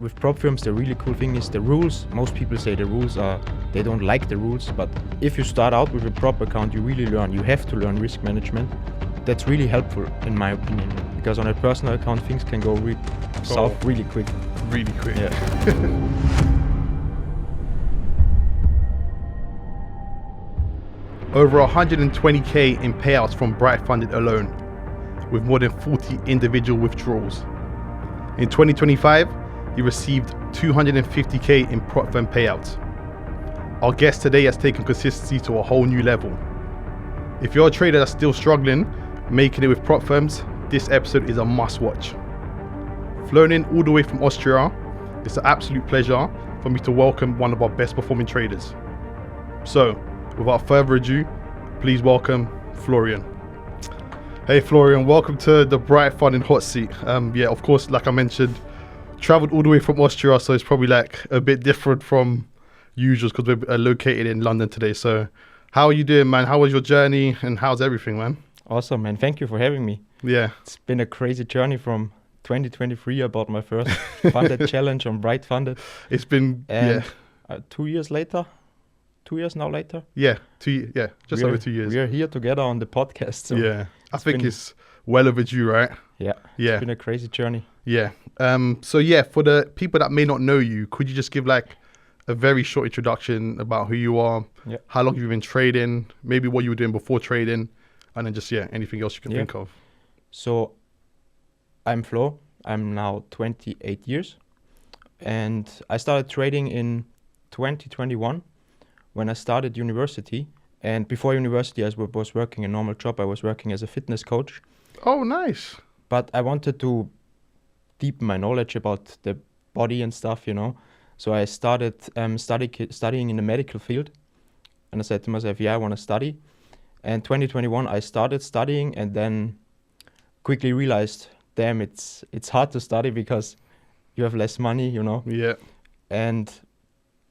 With prop firms, the really cool thing is the rules. Most people say the rules are, they don't like the rules, but if you start out with a prop account, you really learn. You have to learn risk management. That's really helpful in my opinion, because on a personal account, things can go south really quick. Really quick. Yeah. Over 120k in payouts from BrightFunded alone, with more than 40 individual withdrawals. In 2025, he received 250k in prop firm payouts. Our guest today has taken consistency to a whole new level. If you're a trader that's still struggling, making it with prop firms, this episode is a must watch. Flown in all the way from Austria, it's an absolute pleasure for me to welcome one of our best performing traders. So, without further ado, please welcome Florian. Hey Florian, welcome to the BrightFunded hot seat. Yeah, of course, like I mentioned, traveled all the way from Austria, so it's probably like a bit different from usual because we're located in London today. So how are you doing, man? How was your journey and how's everything, man? Awesome, man. Thank you for having me. Yeah. It's been a crazy journey from 2023 about my first funded challenge on BrightFunded. It's been, and 2 years later, 2 years now later. Yeah, just over 2 years. We are here together on the podcast. So yeah, I think it's well overdue, right? Yeah. It's been a crazy journey. Yeah. So yeah, for the people that may not know you, could you just give like a very short introduction about who you are, how long you've been trading, maybe what you were doing before trading, and then just, anything else you can think of. So I'm Flo. I'm now 28 years. And I started trading in 2021 when I started university. And before university, I was working a normal job. I was working as a fitness coach. Oh, nice. But I wanted to deepen my knowledge about the body and stuff, So I started studying in the medical field. And I said to myself, I want to study. And 2021, I started studying and then quickly realized, damn, it's hard to study because you have less money, Yeah. And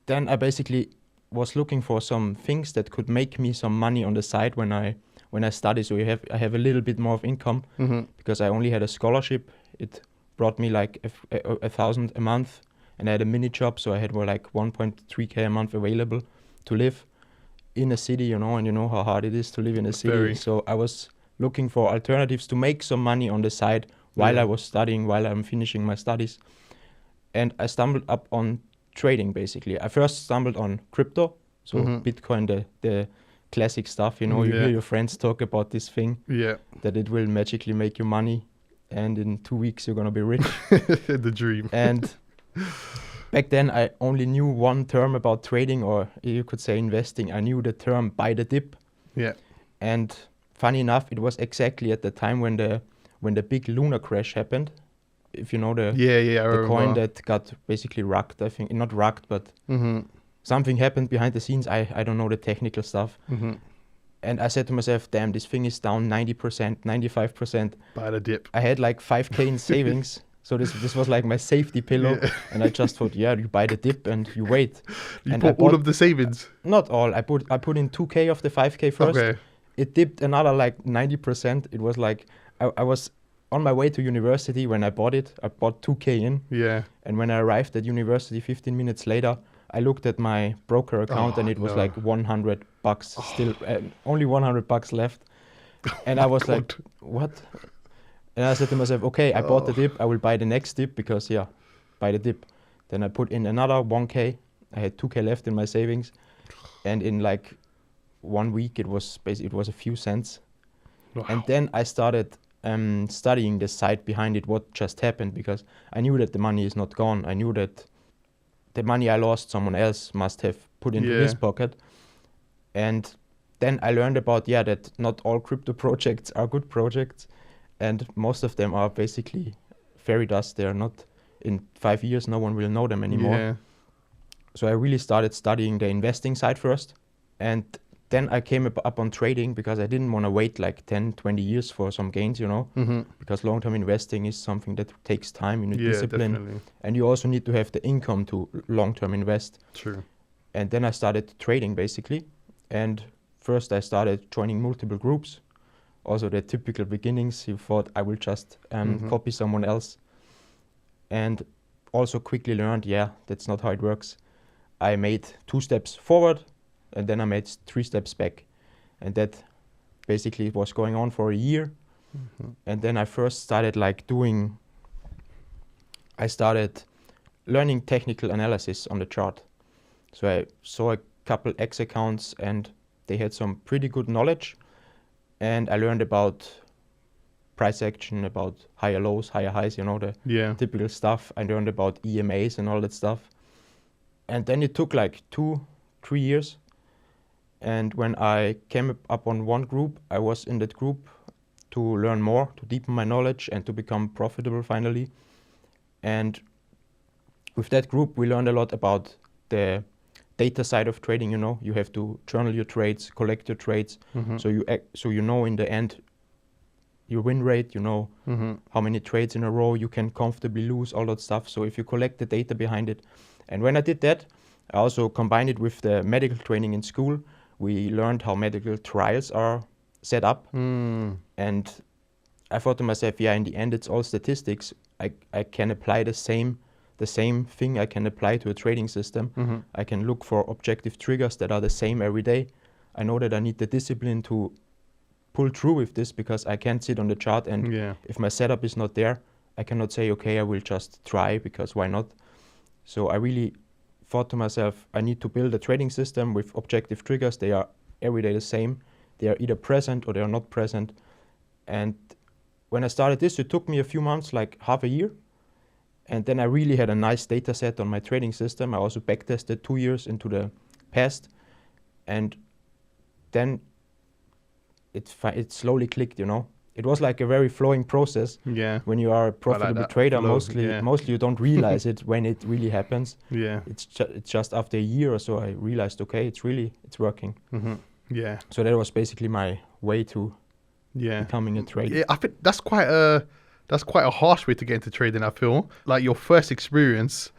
then I basically was looking for some things that could make me some money on the side when I study. So I have a little bit more of income because I only had a scholarship. It brought me like a thousand a month, and I had a mini job, so I had like 1.3k a month available to live in a city, and you know how hard it is to live in a city. Very. So I was looking for alternatives to make some money on the side while I was studying, while I'm finishing my studies. And I stumbled up on trading, basically. I first stumbled on crypto, so Bitcoin, the classic stuff, you hear your friends talk about this thing, that it will magically make you money, and in 2 weeks you're gonna be rich. The dream. And back then I only knew one term about trading, or you could say investing. I knew the term buy the dip. Yeah. And funny enough, it was exactly at the time when the big lunar crash happened. If you know the coin that got basically rugged, I think, not rugged, but something happened behind the scenes. I don't know the technical stuff. And I said to myself, damn, this thing is down 90%, 95%. Buy the dip. I had like 5k in savings. So this was like my safety pillow. Yeah. And I just thought, you buy the dip and you wait. You and put all of the savings? Not all. I put in 2k of the 5k first. Okay. It dipped another like 90%. It was like, I was on my way to university when I bought it. I bought 2k in. Yeah. And when I arrived at university 15 minutes later, I looked at my broker account and it was like $100 still, only $100 left. And I was like, what? And I said to myself, okay, I bought the dip. I will buy the next dip because, buy the dip. Then I put in another 1k. I had 2k left in my savings. And in like 1 week, it was a few cents. Wow. And then I started studying the side behind it, what just happened, because I knew that the money is not gone. I knew that the money I lost, someone else must have put into his pocket. And then I learned about, that not all crypto projects are good projects. And most of them are basically fairy dust. They are not, in 5 years, no one will know them anymore. Yeah. So I really started studying the investing side first. And then I came up on trading because I didn't want to wait like 10, 20 years for some gains, because long-term investing is something that takes time. You need discipline. Definitely. And you also need to have the income to long-term invest. True. And then I started trading basically. And first I started joining multiple groups. Also the typical beginnings, you thought I will just copy someone else. And also quickly learned, that's not how it works. I made 2 steps forward and then I made 3 steps back. And that basically was going on for a year. And then I first started I started learning technical analysis on the chart. So I saw a couple X accounts and they had some pretty good knowledge. And I learned about price action, about higher lows, higher highs, the typical stuff. I learned about EMAs and all that stuff. And then it took like 2-3 years. And when I came up on one group, I was in that group to learn more, to deepen my knowledge and to become profitable finally. And with that group, we learned a lot about the data side of trading. You have to journal your trades, collect your trades. So you know in the end your win rate, how many trades in a row you can comfortably lose, all that stuff. So if you collect the data behind it. And when I did that, I also combined it with the medical training in school. We learned how medical trials are set up. And I thought to myself, in the end, it's all statistics. I can apply the same thing I can apply to a trading system. I can look for objective triggers that are the same every day. I know that I need the discipline to pull through with this because I can't sit on the chart and if my setup is not there, I cannot say, okay, I will just try because why not? So I really thought to myself, I need to build a trading system with objective triggers. They are every day the same. They are either present or they are not present. And when I started this, it took me a few months, like half a year. And then I really had a nice data set on my trading system. I also backtested 2 years into the past. And then it slowly clicked, It was like a very flowing process. Yeah. When you are a profitable trader, mostly you don't realize it when it really happens. Yeah. It's just after a year or so I realized, okay, it's working. Yeah. So that was basically my way to becoming a trader. Yeah, I think that's quite a harsh way to get into trading. I feel like your first experience,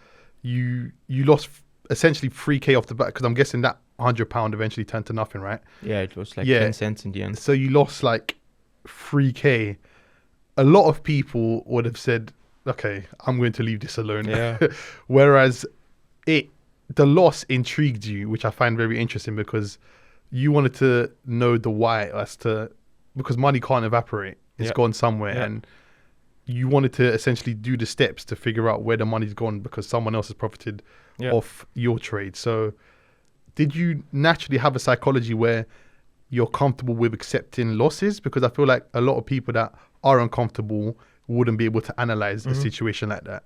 you lost essentially 3K off the bat because I'm guessing that £100 eventually turned to nothing, right? Yeah, it was like 10 cents in the end. So you lost like 3K. A lot of people would have said, okay, I'm going to leave this alone. Yeah. Whereas the loss intrigued you, which I find very interesting because you wanted to know the why because money can't evaporate. It's gone somewhere. And you wanted to essentially do the steps to figure out where the money's gone because someone else has profited off your trade. So did you naturally have a psychology where you're comfortable with accepting losses? Because I feel like a lot of people that are uncomfortable wouldn't be able to analyze a situation like that.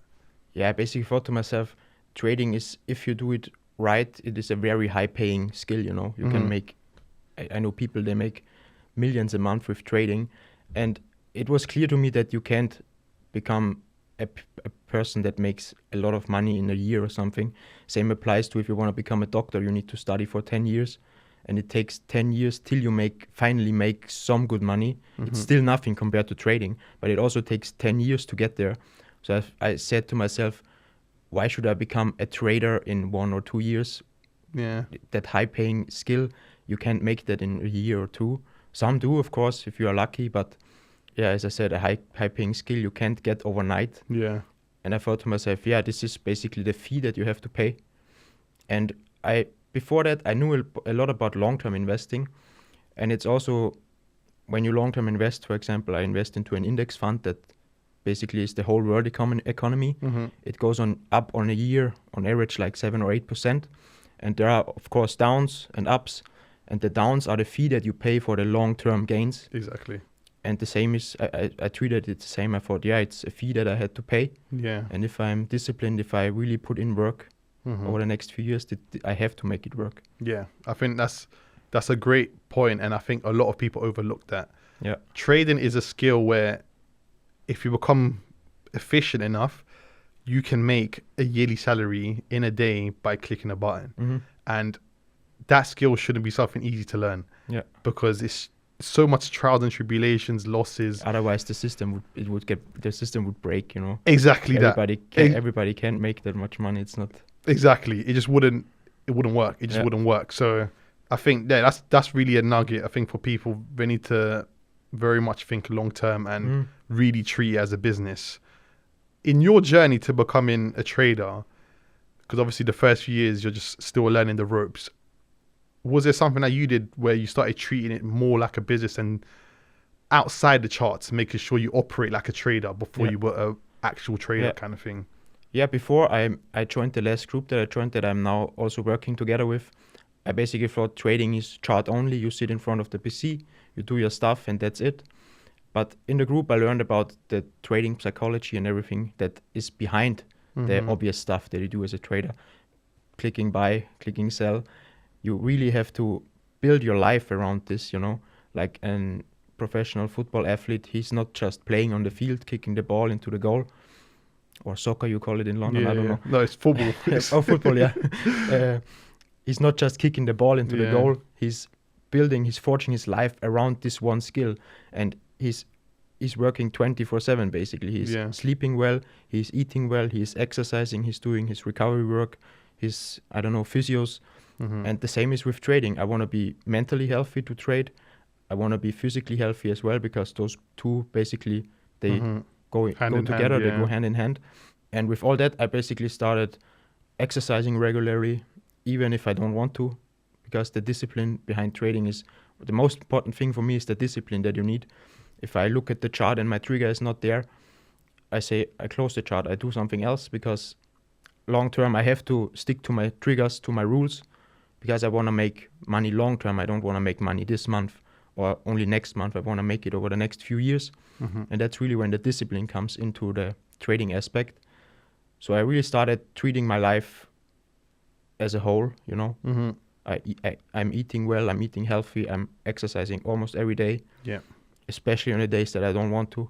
Yeah, I basically thought to myself, trading is, if you do it right, it is a very high paying skill, You can make, I know people, they make millions a month with trading. And it was clear to me that you can't become a person that makes a lot of money in a year or something. Same applies to if you want to become a doctor, you need to study for 10 years. And it takes 10 years till you finally make some good money. It's still nothing compared to trading, but it also takes 10 years to get there. So I said to myself, why should I become a trader in 1 or 2 years? Yeah. That high paying skill, you can't make that in a year or two. Some do, of course, if you are lucky, but as I said, a high paying skill you can't get overnight. Yeah. And I thought to myself, this is basically the fee that you have to pay. And before that, I knew a lot about long-term investing. And it's also, when you long-term invest, for example, I invest into an index fund that basically is the whole world economy. It goes up on a year, on average, like 7 or 8%. And there are, of course, downs and ups. And the downs are the fee that you pay for the long-term gains. Exactly. And the same is, I treated it the same. I thought, it's a fee that I had to pay. Yeah. And if I'm disciplined, if I really put in work over the next few years, I have to make it work. Yeah, I think that's a great point, and I think a lot of people overlook that. Yeah. Trading is a skill where if you become efficient enough, you can make a yearly salary in a day by clicking a button. And that skill shouldn't be something easy to learn. Yeah. Because it's so much trials and tribulations, losses. Otherwise, the system would break. Exactly. Everybody can't make that much money. It's not. Exactly. It wouldn't work. It just wouldn't work. So I think that's really a nugget. I think for people, they need to very much think long term and really treat it as a business. in your journey to becoming a trader, because obviously the first few years you're just still learning the ropes, was there something that you did where you started treating it more like a business and outside the charts, making sure you operate like a trader before you were a actual trader kind of thing? Yeah, before I joined the last group that I joined, that I'm now also working together with, I basically thought trading is chart only. You sit in front of the PC, you do your stuff, and that's it. But in the group, I learned about the trading psychology and everything that is behind the obvious stuff that you do as a trader. Clicking buy, clicking sell. You really have to build your life around this, you know, like a professional football athlete. He's not just playing on the field, kicking the ball into the goal, or soccer, you call it in London, I don't know. No, it's football. Oh, football, yeah. He's not just kicking the ball into the goal. He's forging his life around this one skill. And he's working 24/7, basically. He's sleeping well, he's eating well, he's exercising, he's doing his recovery work, his, physios. And the same is with trading. I want to be mentally healthy to trade. I want to be physically healthy as well, because those two basically, they go together, they go hand in hand. And with all that, I basically started exercising regularly, even if I don't want to, because the discipline behind trading is the most important thing for me, is the discipline that you need. If I look at the chart and my trigger is not there, I say I close the chart, I do something else, because long term I have to stick to my triggers, to my rules, because I want to make money long term. I don't want to make money this month or only next month. I want to make it over the next few years. And that's really when the discipline comes into the trading aspect. So I really started treating my life as a whole, you know. I'm eating well, I'm eating healthy, I'm exercising almost every day. Yeah. Especially on the days that I don't want to.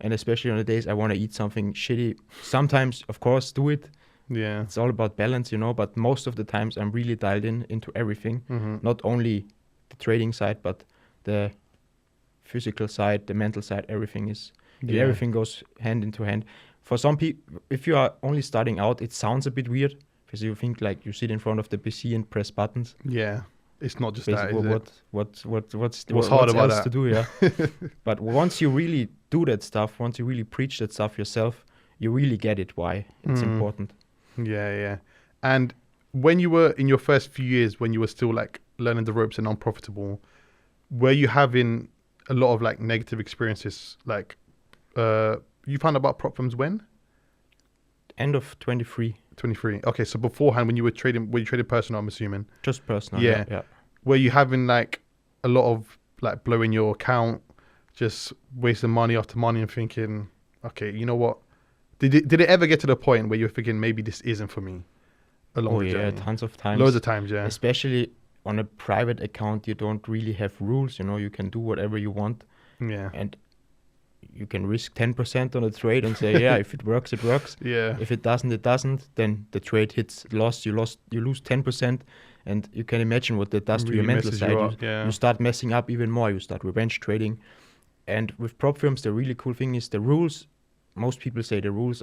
And especially on the days I want to eat something shitty. Sometimes, of course, do it. Yeah. It's all about balance, you know, but most of the times I'm really dialed into everything. Not only the trading side, but the physical side, the mental side, everything goes hand into hand. For some people, if you are only starting out, it sounds a bit weird, because you think like you sit in front of the PC and press buttons. Yeah, it's not just basically that, is what's hard about that to do, yeah. But once you really do that stuff, once you really preach that stuff yourself, you really get it why it's important. Yeah. And when you were in your first few years, when you were still like learning the ropes and unprofitable, were you having a lot of like negative experiences? Like, you found out about prop firms when? End of 23. 23. Okay, so beforehand, when you traded personal, I'm assuming. Just personal. Yeah. Were you having like a lot of like blowing your account, just wasting money after money, and thinking, okay, you know what? Did it ever get to the point where you're thinking maybe this isn't for me? Along the journey? Tons of times. Loads of times, yeah. Especially on a private account, you don't really have rules. You know, you can do whatever you want. Yeah. And you can risk 10% on a trade and say, yeah, if it works, it works. Yeah. If it doesn't, it doesn't. Then the trade hits loss. You lose 10%, and you can imagine what that does to your mental side. You start messing up even more. You start revenge trading. And with prop firms, the really cool thing is the rules. Most people say the rules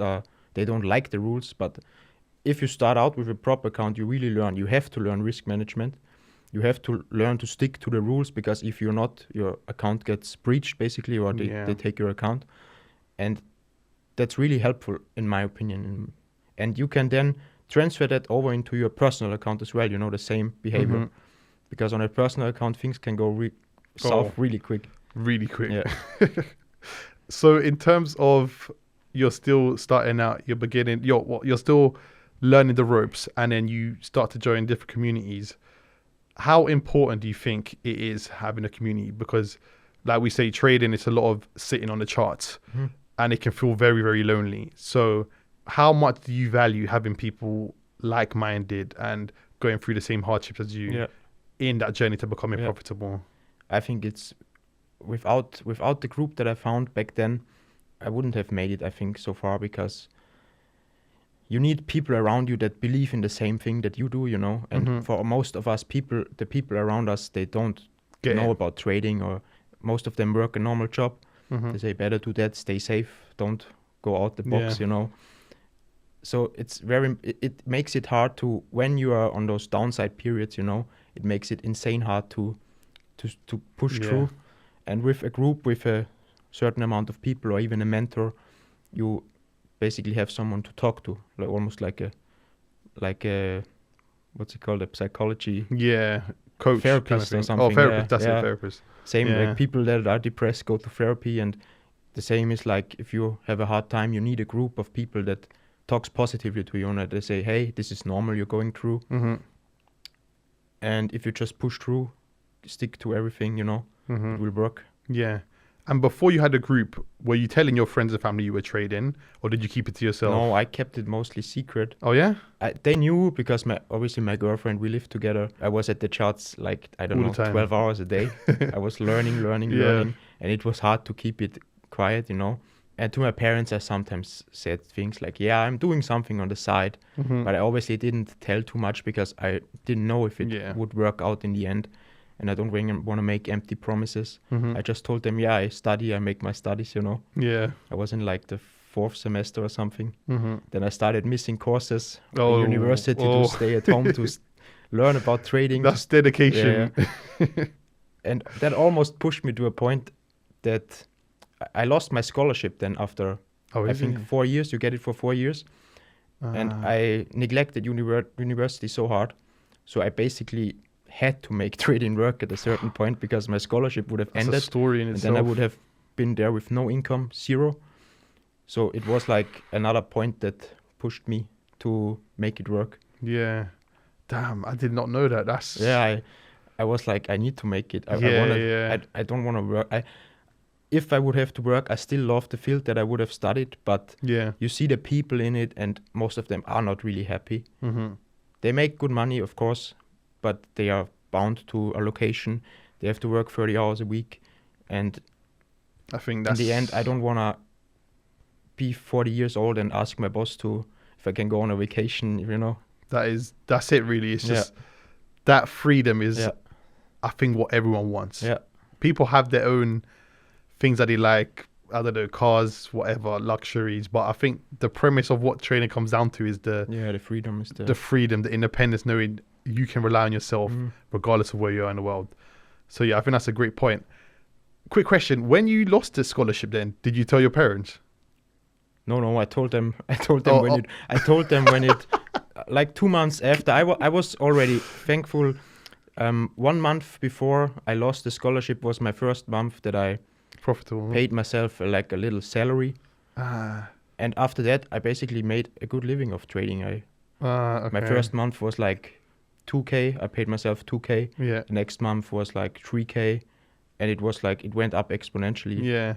they don't like the rules, but if you start out with a prop account, you really learn. You have to learn risk management. You have to learn to stick to the rules, because if you're not, your account gets breached basically, or they take your account. And that's really helpful in my opinion. And you can then transfer that over into your personal account as well, you know, the same behavior. Because on a personal account, things can go south really quick. Really quick. Yeah. So in terms of you're still starting out, you're still learning the ropes, and then you start to join different communities. How important do you think it is having a community? Because like we say, trading, it's a lot of sitting on the charts, and it can feel very, very lonely. So how much do you value having people like-minded and going through the same hardships as you in that journey to becoming profitable? I think it's without the group that I found back then, I wouldn't have made it, I think, so far, because you need people around you that believe in the same thing that you do, you know. And for most of us, the people around us, they don't know about trading, or most of them work a normal job. They say, better do that, stay safe, don't go out the box, you know. So it makes it hard to, when you are on those downside periods, you know, it makes it insane hard to push through. And with a group with a certain amount of people, or even a mentor, you basically have someone to talk to, like almost like a what's it called, a psychology coach, therapist kind or of something. therapist. That's it, therapist. Same, Yeah. like people that are depressed go to therapy, and the same is like if you have a hard time, you need a group of people that talks positively to you, and that they say, hey, this is normal, you're going through. Mm-hmm. And if you just push through, stick to everything, it will work. Yeah. And before you had a group, were you telling your friends and family you were trading, or did you keep it to yourself? No, I kept it mostly secret. Oh yeah? They knew because obviously my girlfriend, we lived together. I was at the charts like, I don't All know, the time. 12 hours a day. I was learning, and it was hard to keep it quiet, And to my parents, I sometimes said things like, yeah, I'm doing something on the side, but I obviously didn't tell too much because I didn't know if it would work out in the end. And I don't really want to make empty promises. I just told them, yeah, I study, I make my studies, Yeah. I was in like the 4th semester or something. Then I started missing courses at university to stay at home to learn about trading. That's dedication. Yeah. And that almost pushed me to a point that I lost my scholarship then after, I think, 4 years. You get it for 4 years. And I neglected university so hard. So I basically had to make trading work at a certain point because my scholarship would have ended. That's a story in itself. And then I would have been there with no income, zero. So it was like another point that pushed me to make it work. Yeah. Damn, I did not know that. That's... Yeah, I was like, I need to make it. I don't want to work. If I would have to work, I still love the field that I would have studied, but you see the people in it, and most of them are not really happy. They make good money, of course, but they are bound to a location. They have to work 30 hours a week, and I think that's... in the end, I don't want to be 40 years old and ask my boss if I can go on a vacation, That's it, really. It's just that freedom is, I think, what everyone wants. Yeah. People have their own things that they like, I don't know, cars, whatever, luxuries. But I think the premise of what trading comes down to is the freedom is the freedom, the independence, knowing you can rely on yourself regardless of where you are in the world. So yeah, I think that's a great point. Quick question: when you lost the scholarship, then did you tell your parents? No, I told them when it like 2 months after. I was already thankful. 1 month before I lost the scholarship was my first month that I profitable paid myself like a little salary. And after that, I basically made a good living of trading. Okay. My first month was like 2K. I paid myself 2K. Yeah. The next month was like 3K, and it was like it went up exponentially. Yeah.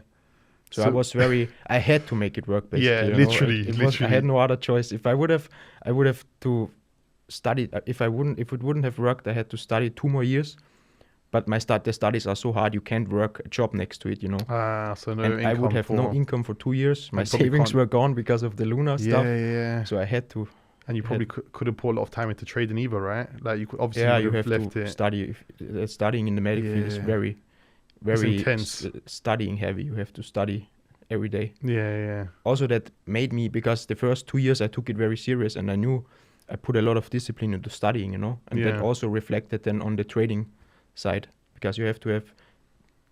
So I was I had to make it work, basically. Yeah, literally. I had no other choice. If I would have to study. If it wouldn't have worked, I had to study 2 more years. But the studies are so hard, you can't work a job next to it, So no and income. I would have no income for 2 years. My savings were gone because of the Luna stuff. Yeah. So I had to. And you probably couldn't pour a lot of time into trading either, right? Like you could obviously you have left to it. study. Studying in the medical field is very, very intense. Studying heavy. You have to study every day. Yeah. Also, that made me, because the first 2 years I took it very serious, and I knew I put a lot of discipline into studying, and that also reflected then on the trading side, because you have to have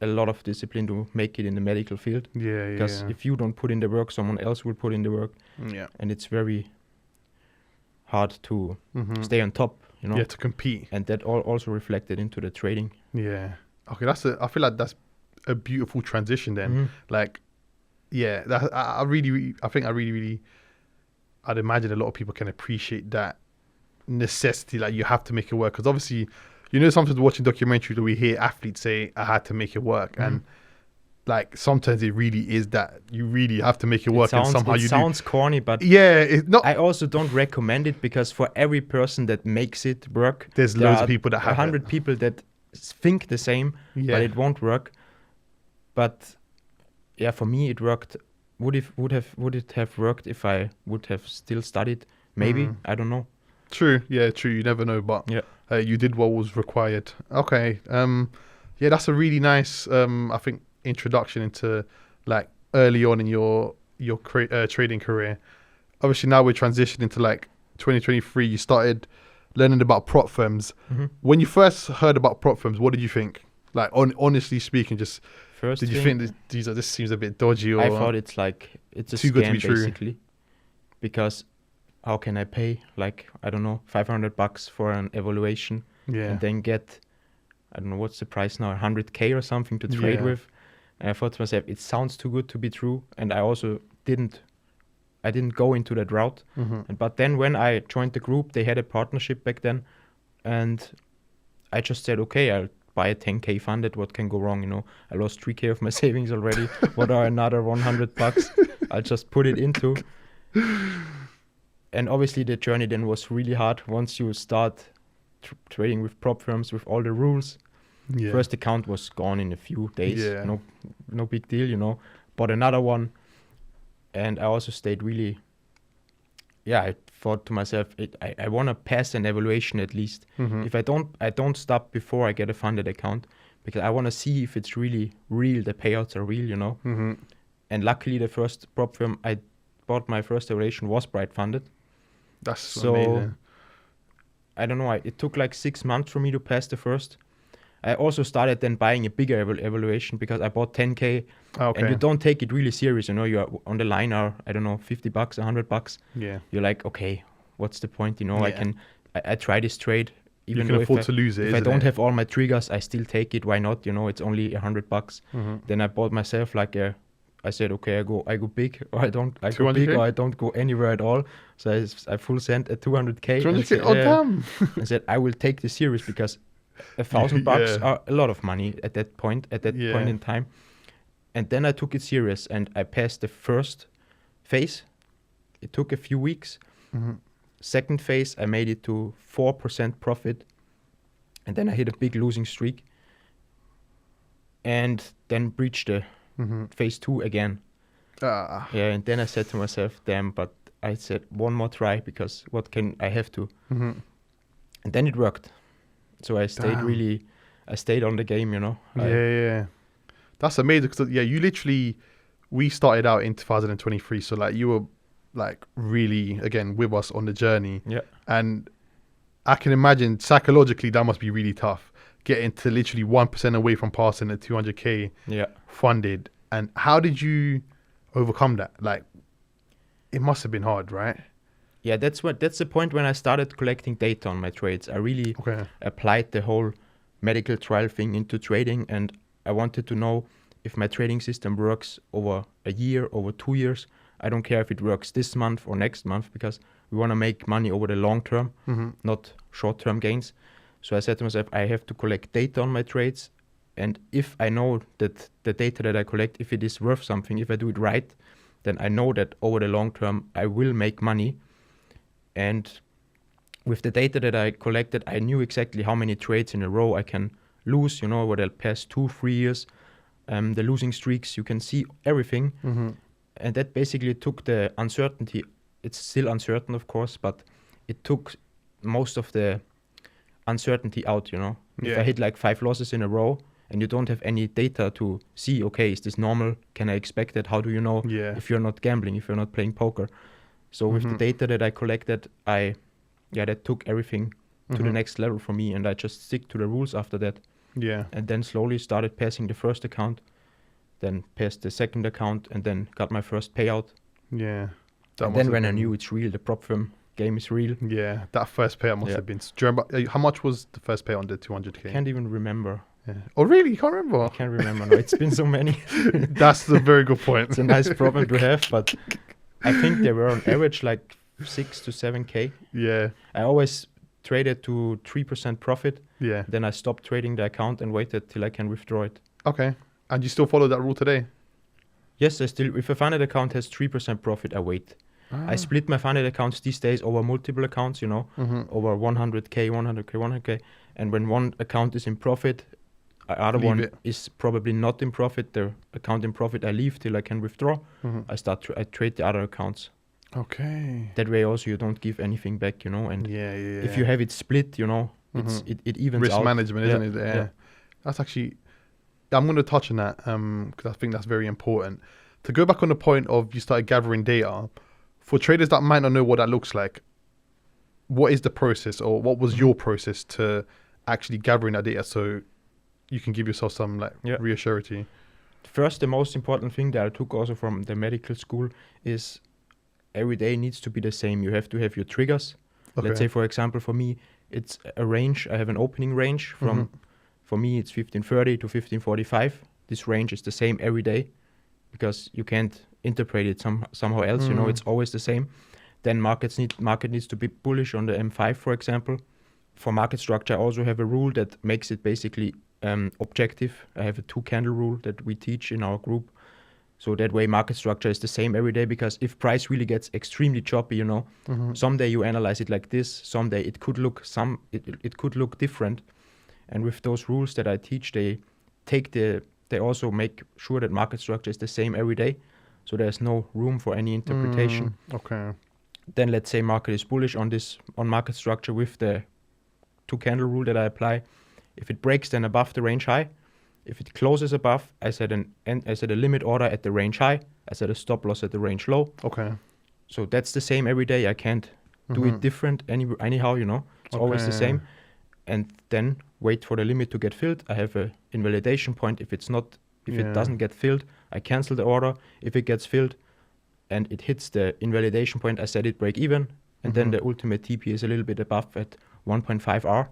a lot of discipline to make it in the medical field. Because if you don't put in the work, someone else will put in the work. Yeah. And it's very hard to stay on top, Yeah, to compete. And that also reflected into the trading. Yeah. Okay, I feel like that's a beautiful transition then. Like, yeah, I'd imagine a lot of people can appreciate that necessity. Like, you have to make it work. Because obviously, sometimes watching documentaries that we hear athletes say, I had to make it work. And like, sometimes it really is that you really have to make it work. It sounds corny, but it's not. I also don't recommend it, because for every person that makes it work, there's loads of people that have 100 people that think the same, but it won't work. But yeah, for me it worked. Would it have worked if I would have still studied? Maybe. I don't know. True. Yeah, true. You never know, but you did what was required. Okay. Yeah, that's a really nice, I think, introduction into like early on in your trading career. Obviously, now we're transitioning to like 2023. You started learning about prop firms. When you first heard about prop firms, what did you think? Like, honestly speaking, just first did you think this seems a bit dodgy? Or I thought it's a too scam, good to be true. basically. because how can I pay like, I don't know, $500 for an evaluation and then get, I don't know, what's the price now, 100K or something to trade with. And I thought to myself, it sounds too good to be true. And I also didn't go into that route. But then when I joined the group, they had a partnership back then. And I just said, okay, I'll buy a 10K funded. What can go wrong? You know, I lost 3K of my savings already. What are another $100? I'll just put it into. And obviously the journey then was really hard once you start trading with prop firms with all the rules. First account was gone in a few days. No big deal, you know. Bought another one. And I also stayed really, I thought to myself, I want to pass an evaluation at least. If I don't stop before I get a funded account, because I want to see if it's really real, the payouts are real, you know. And luckily the first prop firm I bought my first evaluation was BrightFunded. That's so amazing. I don't know, it took like 6 months for me to pass the first. I also started then buying a bigger evaluation because I bought 10K. And you don't take it really serious, you know. You're on the line are, I don't know, $50, $100. You're like, okay, what's the point, you know? I try this trade. Even you can afford to lose it. If I don't have all my triggers, I still take it. Why not? You know, it's only $100. Then I bought myself like I said, okay, I go big, or I don't. I go big, or I don't go anywhere at all. So I full sent at 200K. 200K, oh damn! I said I will take this serious because $1,000 are a lot of money at that point in time. And then I took it serious and I passed the first phase. It took a few weeks. Second phase, I made it to 4% profit. And then I hit a big losing streak. And then breached the phase 2 again. And then I said to myself, damn, but I said one more try because what can I have to? And then it worked. So I stayed I stayed on the game, you know. That's amazing because you literally, we started out in 2023. So like you were like really, again, with us on the journey. And I can imagine psychologically that must be really tough. Getting to literally 1% away from passing the 200K funded. And how did you overcome that? Like, it must have been hard, right? Yeah, that's the point when I started collecting data on my trades. I really applied the whole medical trial thing into trading, and I wanted to know if my trading system works over a year, over 2 years. I don't care if it works this month or next month, because we want to make money over the long term, not short-term gains. So I said to myself, I have to collect data on my trades. And if I know that the data that I collect, if it is worth something, if I do it right, then I know that over the long term, I will make money. And with the data that I collected, I knew exactly how many trades in a row I can lose, you know, over the past 2-3 years. The losing streaks, you can see everything. And that basically took the uncertainty. It's still uncertain, of course, but it took most of the uncertainty out, you know. If I hit like 5 losses in a row and you don't have any data to see, okay, is this normal? Can I expect it? How do you know if you're not gambling, if you're not playing poker? So with the data that I collected, that took everything to the next level for me, and I just stick to the rules after that. And then slowly started passing the first account, then passed the second account, and then got my first payout. And then when I knew it's real, the prop firm game is real. That first payout must have been. Do you remember how much was the first payout on the 200K? I can't even remember. Oh really? You can't remember? I can't remember. No, it's been so many. That's a very good point. It's a nice problem to have, but I think they were on average like 6 to 7K. I always traded to 3% profit. Then I stopped trading the account and waited till I can withdraw it. Okay. And you still follow that rule today? Yes, I still. If a funded account has 3% profit, I wait. I split my funded accounts these days over multiple accounts, you know, over 100K, 100K, 100K. And when one account is in profit, other one is probably not in profit. The account in profit I leave till I can withdraw. I trade the other accounts. Okay. That way also you don't give anything back, you know. And if you have it split, you know, it evens risk out. Management, isn't it? That's actually, I'm going to touch on that because I think that's very important. To go back on the point of you started gathering data, for traders that might not know what that looks like, what is the process, or what was your process to actually gathering that data so you can give yourself some like reassurance? First, the most important thing that I took also from the medical school is every day needs to be the same. You have to have your triggers. Okay. Let's say, for example, for me, it's a range. I have an opening range from, for me, it's 1530 to 1545. This range is the same every day because you can't interpret it somehow else. You know, it's always the same. Then market needs to be bullish on the M5, for example. For market structure, I also have a rule that makes it basically objective. I have a 2-candle rule that we teach in our group. So that way market structure is the same every day, because if price really gets extremely choppy, you know, someday you analyze it like this, someday it could look it could look different. And with those rules that I teach, they also make sure that market structure is the same every day. So there's no room for any interpretation. Okay. Then let's say market is bullish on market structure with the 2-candle rule that I apply. If it breaks then above the range high, if it closes above, I set a limit order at the range high. I set a stop loss at the range low. Okay. So that's the same every day. I can't do it different anyhow, you know. It's always the same. And then wait for the limit to get filled. I have a invalidation point. If it doesn't get filled, I cancel the order. If it gets filled and it hits the invalidation point, I set it break even. And then the ultimate TP is a little bit above at 1.5 R.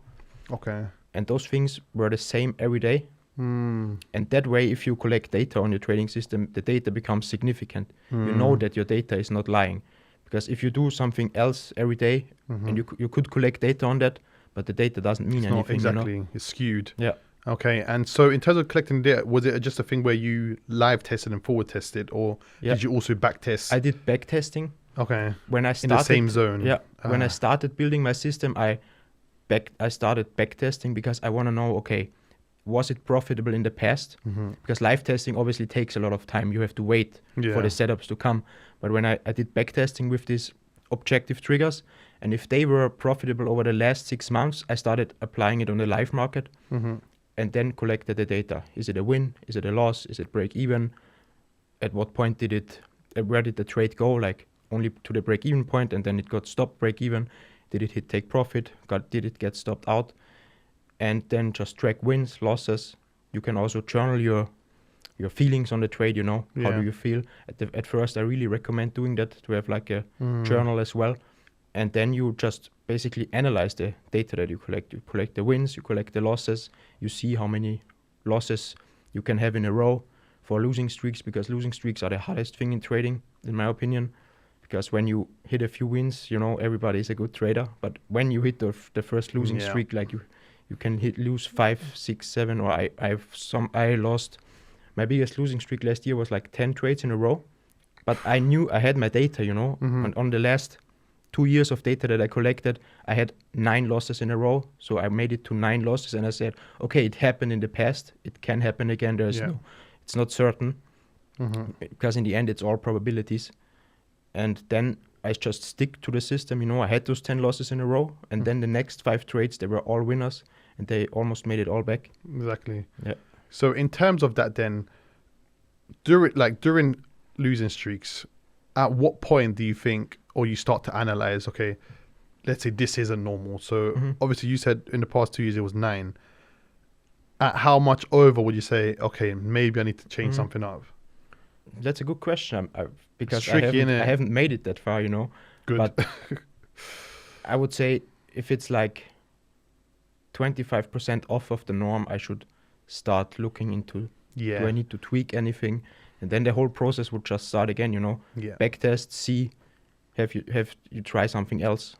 Okay. And those things were the same every day. And that way, if you collect data on your trading system, the data becomes significant. You know that your data is not lying. Because if you do something else every day, and you could collect data on that, but the data doesn't mean anything. Not exactly. You know? It's skewed. Yeah. Okay. And so in terms of collecting data, was it just a thing where you live tested and forward tested, or did you also back test? I did back testing. Okay. When I started in the same zone. Yeah. When I started building my system, I started back testing because I want to know, okay, was it profitable in the past? Because live testing obviously takes a lot of time. You have to wait for the setups to come. But when I did back testing with these objective triggers, and if they were profitable over the last 6 months, I started applying it on the live market and then collected the data. Is it a win? Is it a loss? Is it break even? At what point where did the trade go? Like only to the break even point, and then it got stopped break even. Did it hit take profit? Did it get stopped out? And then just track wins, losses. You can also journal your feelings on the trade, you know. How do you feel? At first, I really recommend doing that, to have like a journal as well. And then you just basically analyze the data that you collect. You collect the wins, you collect the losses. You see how many losses you can have in a row for losing streaks, because losing streaks are the hardest thing in trading, in my opinion. Because when you hit a few wins, you know, everybody is a good trader. But when you hit the first losing streak, like you can lose 5, 6, 7, or I lost. My biggest losing streak last year was like 10 trades in a row. But I knew I had my data, you know. And on the last 2 years of data that I collected, I had 9 losses in a row. So I made it to 9 losses, and I said, okay, it happened in the past. It can happen again. It's not certain, because in the end, it's all probabilities. And then I just stick to the system. You know, I had those 10 losses in a row, and then the next 5 trades, they were all winners, and they almost made it all back. Exactly. Yeah. So in terms of that, then during losing streaks, at what point do you think, or you start to analyze, okay, let's say this isn't normal. So obviously you said in the past 2 years it was 9. At how much over would you say, okay, maybe I need to change something up? That's a good question, because tricky, I haven't made it that far, you know. Good. But I would say if it's like 25% off of the norm, I should start looking into, do I need to tweak anything? And then the whole process would just start again, you know. Backtest, see, have you try something else,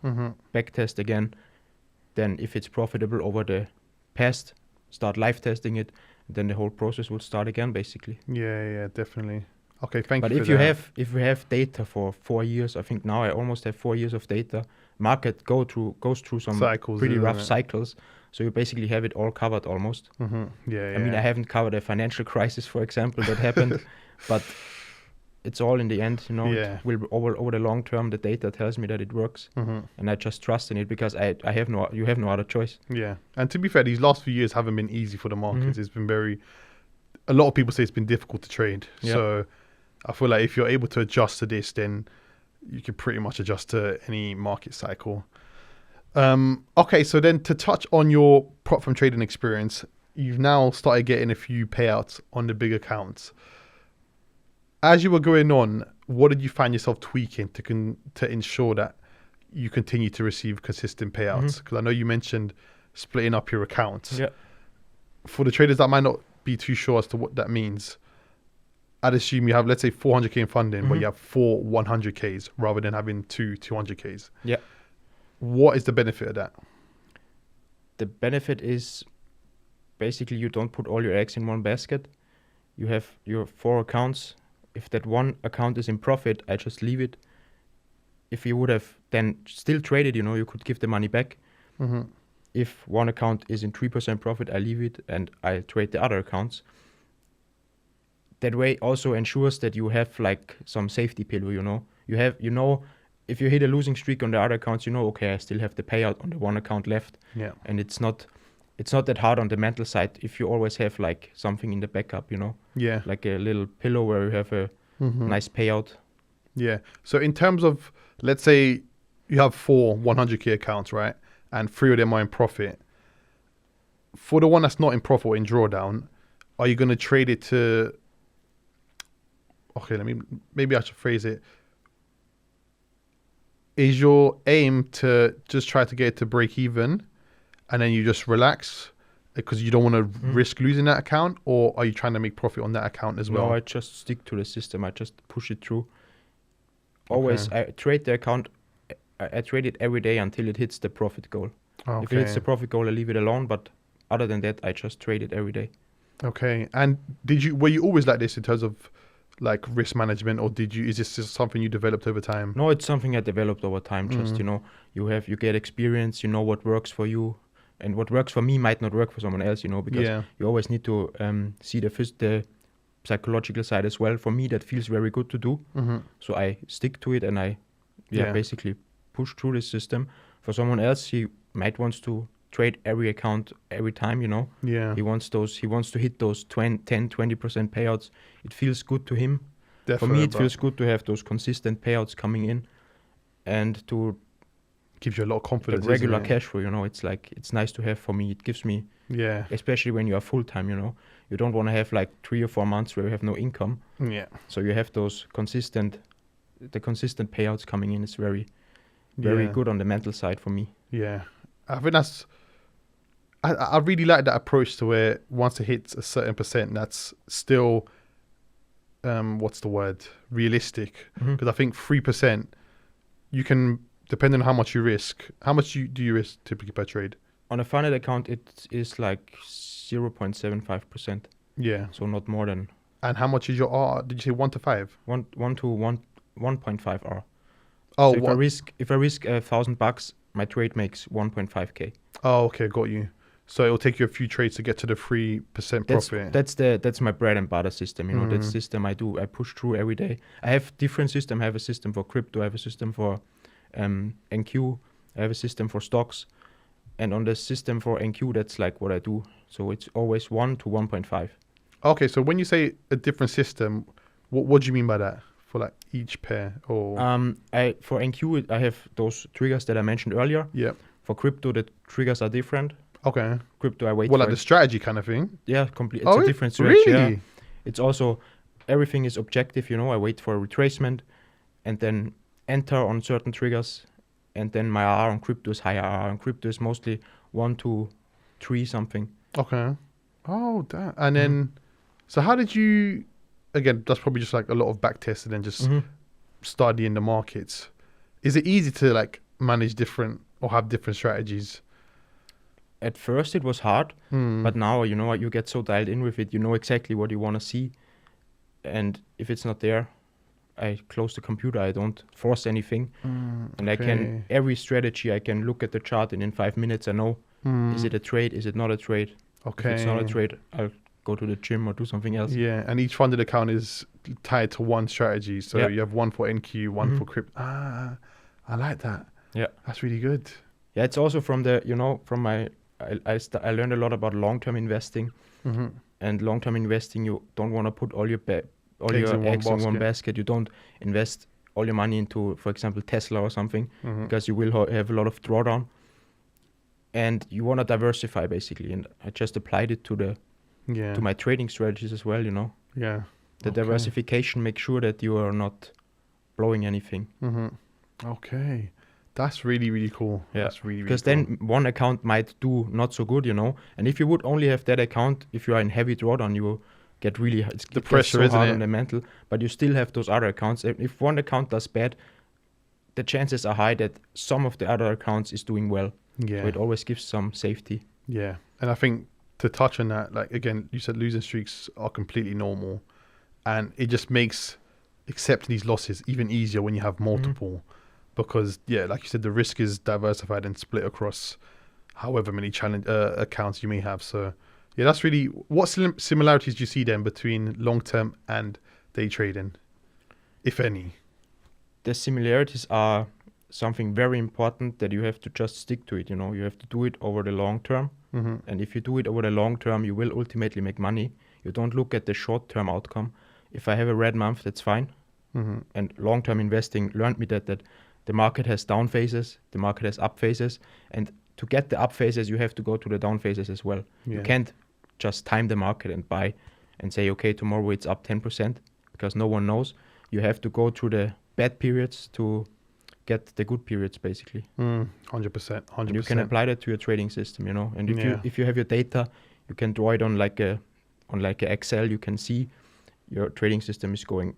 backtest again. Then if it's profitable over the past, start live testing it. Then the whole process will start again, basically. Yeah, definitely. Okay, thank you. But if you have data for 4 years, I think now I almost have 4 years of data. Market goes through some cycles, pretty rough cycles. So you basically have it all covered almost. I mean, I haven't covered a financial crisis, for example, that happened, but it's all in the end, you know. It will over the long term, the data tells me that it works, and I just trust in it, because you have no other choice. Yeah, and to be fair, these last few years haven't been easy for the markets. It's been a lot of people say it's been difficult to trade. So I feel like if you're able to adjust to this, then you can pretty much adjust to any market cycle. Okay, so then to touch on your prop from trading experience, you've now started getting a few payouts on the big accounts. As you were going on, what did you find yourself tweaking to ensure that you continue to receive consistent payouts? Because I know you mentioned splitting up your accounts. Yeah. For the traders that might not be too sure as to what that means, I'd assume you have, let's say, 400k in funding, but you have 4 100ks rather than having 2 200ks. Yeah. What is the benefit of that? The benefit is basically you don't put all your eggs in one basket. You have your 4 accounts. If that one account is in profit, I just leave it. If you would have then still traded, you could give the money back. If one account is in 3% profit, I leave it and I trade the other accounts. That way also ensures that you have like some safety pillow, You have, if you hit a losing streak on the other accounts, okay, I still have the payout on the one account left. Yeah. And it's not that hard on the mental side if you always have like something in the backup, Yeah. Like a little pillow where you have a nice payout. Yeah. So in terms of, let's say you have 4 100k accounts, right? And 3 of them are in profit. For the one that's not in profit or in drawdown, are you going to trade it to, okay, maybe I should phrase it. Is your aim to just try to get it to break even and then you just relax because you don't want to risk losing that account, or are you trying to make profit on that account as well? No, I just stick to the system. I just push it through. Always, I trade the account. I trade it every day until it hits the profit goal. Okay. If it hits the profit goal, I leave it alone. But other than that, I just trade it every day. Okay. And were you always like this in terms of like risk management, or is this just something you developed over time? No, it's something I developed over time. Just, you get experience, you know what works for you, and what works for me might not work for someone else, because you always need to see the psychological side as well. For me, that feels very good to do. So I stick to it and I basically push through this system. For someone else, he might wants to trade every account every time, Yeah. He wants to hit those 10, 20% payouts. It feels good to him. Definitely, for me, it feels good to have those consistent payouts coming in and to gives you a lot of confidence. The regular cash flow, it's like, it's nice to have for me. It gives me, especially when you are full time, you don't want to have like 3 or 4 months where you have no income. Yeah. So you have those consistent payouts coming in. It's very good on the mental side for me. Yeah. I think I really like that approach to where once it hits a certain percent, that's still, realistic. Because I think 3%, you can, depending on how much you risk, how much do you risk typically per trade? On a funded account, it is like 0.75%. Yeah. So not more than. And how much is your R? Did you say 1 to 5? 1 to 1.5 R. Oh, so if I risk $1,000, my trade makes 1.5k. Oh, okay, got you. So it'll take you a few trades to get to the 3% profit. That's my bread and butter system. That system I push through every day. I have different system. I have a system for crypto. I have a system for NQ. I have a system for stocks. And on the system for NQ, that's like what I do. So it's always 1 to 1.5. Okay, so when you say a different system, what do you mean by that? For like each pair or? For NQ, I have those triggers that I mentioned earlier. Yeah. For crypto, the triggers are different. Okay. Crypto, I wait. Well, like the strategy kind of thing. Yeah, complete. It's a different strategy. Really? Yeah. It's also everything is objective. I wait for a retracement, and then enter on certain triggers, and then my R on crypto is higher. R on crypto is mostly 1 to 3 something. Okay. Oh, that. And then, so how did you? Again, that's probably just like a lot of back testing and just studying the markets. Is it easy to like manage different or have different strategies? At first it was hard, but now, you get so dialed in with it, you know exactly what you want to see. And if it's not there, I close the computer. I don't force anything. And I can, every strategy, I can look at the chart and in 5 minutes I know, is it a trade? Is it not a trade? Okay. If it's not a trade, I'll go to the gym or do something else. Yeah, and each funded account is tied to one strategy. So you have one for NQ, one for crypto. I like that. Yeah. That's really good. Yeah, it's also from the, from my, I learned a lot about long-term investing. And long-term investing, you don't want to put all your eggs in one basket. You don't invest all your money into, for example, Tesla or something, because you will have a lot of drawdown. And you want to diversify, basically. And I just applied it to my trading strategies as well, Yeah. The diversification makes sure that you are not blowing anything. Okay, that's really, really cool. Yeah, that's really, really because cool. then one account might do not so good, and if you would only have that account, if you are in heavy drawdown, you get really The pressure, so isn't hard it? on the mental, but you still have those other accounts. If one account does bad, the chances are high that some of the other accounts is doing well. Yeah. So it always gives some safety. Yeah, and I think to touch on that, like again, you said losing streaks are completely normal, and it just makes accepting these losses even easier when you have multiple, because like you said, the risk is diversified and split across however many challenge accounts you may have. So yeah, that's really what similarities do you see then between long term and day trading, if any? The similarities are something very important that you have to just stick to it. You have to do it over the long term. And if you do it over the long term, you will ultimately make money. You don't look at the short term outcome. If I have a red month, that's fine. And long term investing learned me that the market has down phases, the market has up phases, and to get the up phases, you have to go to the down phases as well. You can't just time the market and buy and say, okay, tomorrow it's up 10%, because no one knows. You have to go through the bad periods to get the good periods, basically. 100%. And you can apply that to your trading system, And if you have your data, you can draw it on like a Excel. You can see your trading system is going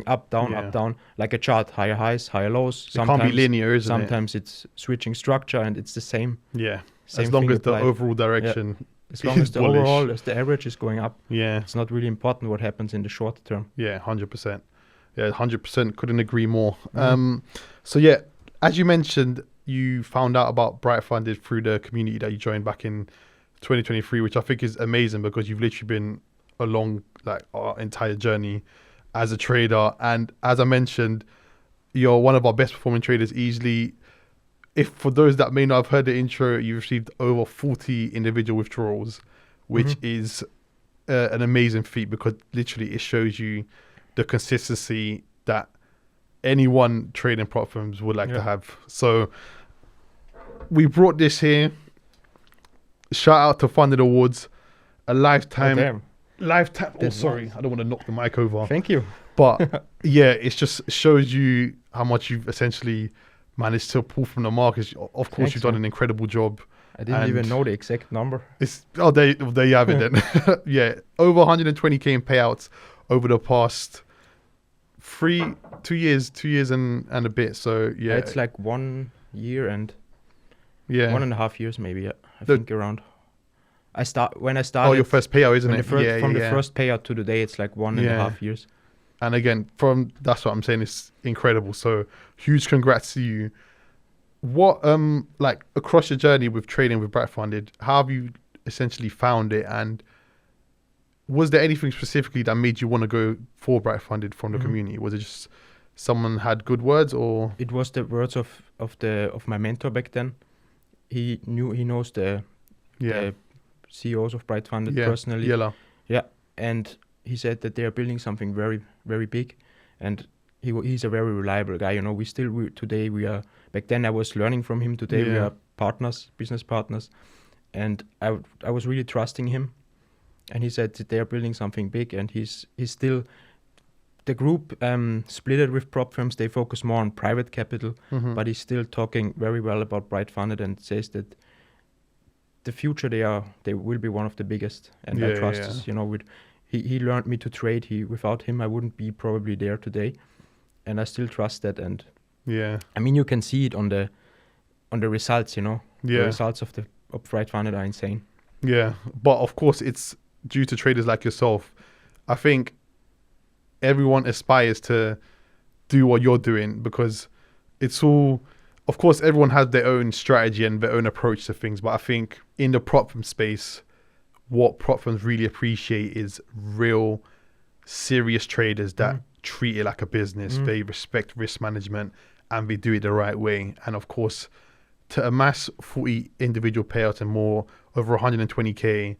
up, down, like a chart, higher highs, higher lows. It can't be linear, isn't it? Sometimes it's switching structure, and it's the same. Yeah, Same as long thing as the applied. overall direction As long as the bullish. overall, as the average is going up, Yeah, it's not really important what happens in the short term. yeah, 100%. Yeah, 100%. Couldn't agree more. So yeah, as you mentioned, you found out about BrightFunded through the community that you joined back in 2023, which I think is amazing because you've literally been along like our entire journey as a trader. And as I mentioned, you're one of our best performing traders easily. If for those that may not have heard the intro, you received over 40 individual withdrawals, which is an amazing feat, because literally it shows you the consistency that anyone trading prop firms would like to have. So we brought this here. Shout out to Funded Awards, a lifetime. Oh, sorry, I don't want to knock the mic over. Thank you. But yeah, it just shows you how much you've essentially managed to pull from the market. Of course, Thanks, you've done man. an incredible job. I didn't even know the exact number. It's there you have it then. Yeah, over 120k in payouts over the past 2 years and a bit. So yeah, It's like 1 year and yeah, 1.5 years maybe. I think around. When I started. Oh, your first payout, isn't it? The first payout to the day, it's like 1.5 years. And again, that's what I'm saying, it's incredible. So huge congrats to you. What like across your journey with trading with BrightFunded, how have you essentially found it, and was there anything specifically that made you want to go for BrightFunded from the community? Was it just someone had good words, or It was the words of my mentor back then. He knows the CEOs of BrightFunded personally. Yeah, and he said that they are building something very, very big, and he's a very reliable guy. Today we are. Back then I was learning from him. Today we are partners, business partners, and I was really trusting him. And he said that they are building something big, and he's still. The group split it with prop firms. They focus more on private capital, but he's still talking very well about BrightFunded and says that the future they will be one of the biggest. And I trust us. He learned me to trade. Without him I wouldn't be probably there today, and I still trust that. And I mean, you can see it on the results. The results of BrightFunded are insane. Yeah, but of course it's due to traders like yourself. I think everyone aspires to do what you're doing, because it's all, of course everyone has their own strategy and their own approach to things, but I think in the prop firm space, what prop firms really appreciate is real serious traders that treat it like a business. They respect risk management and they do it the right way. And of course, to amass 40 individual payouts and more, over 120k,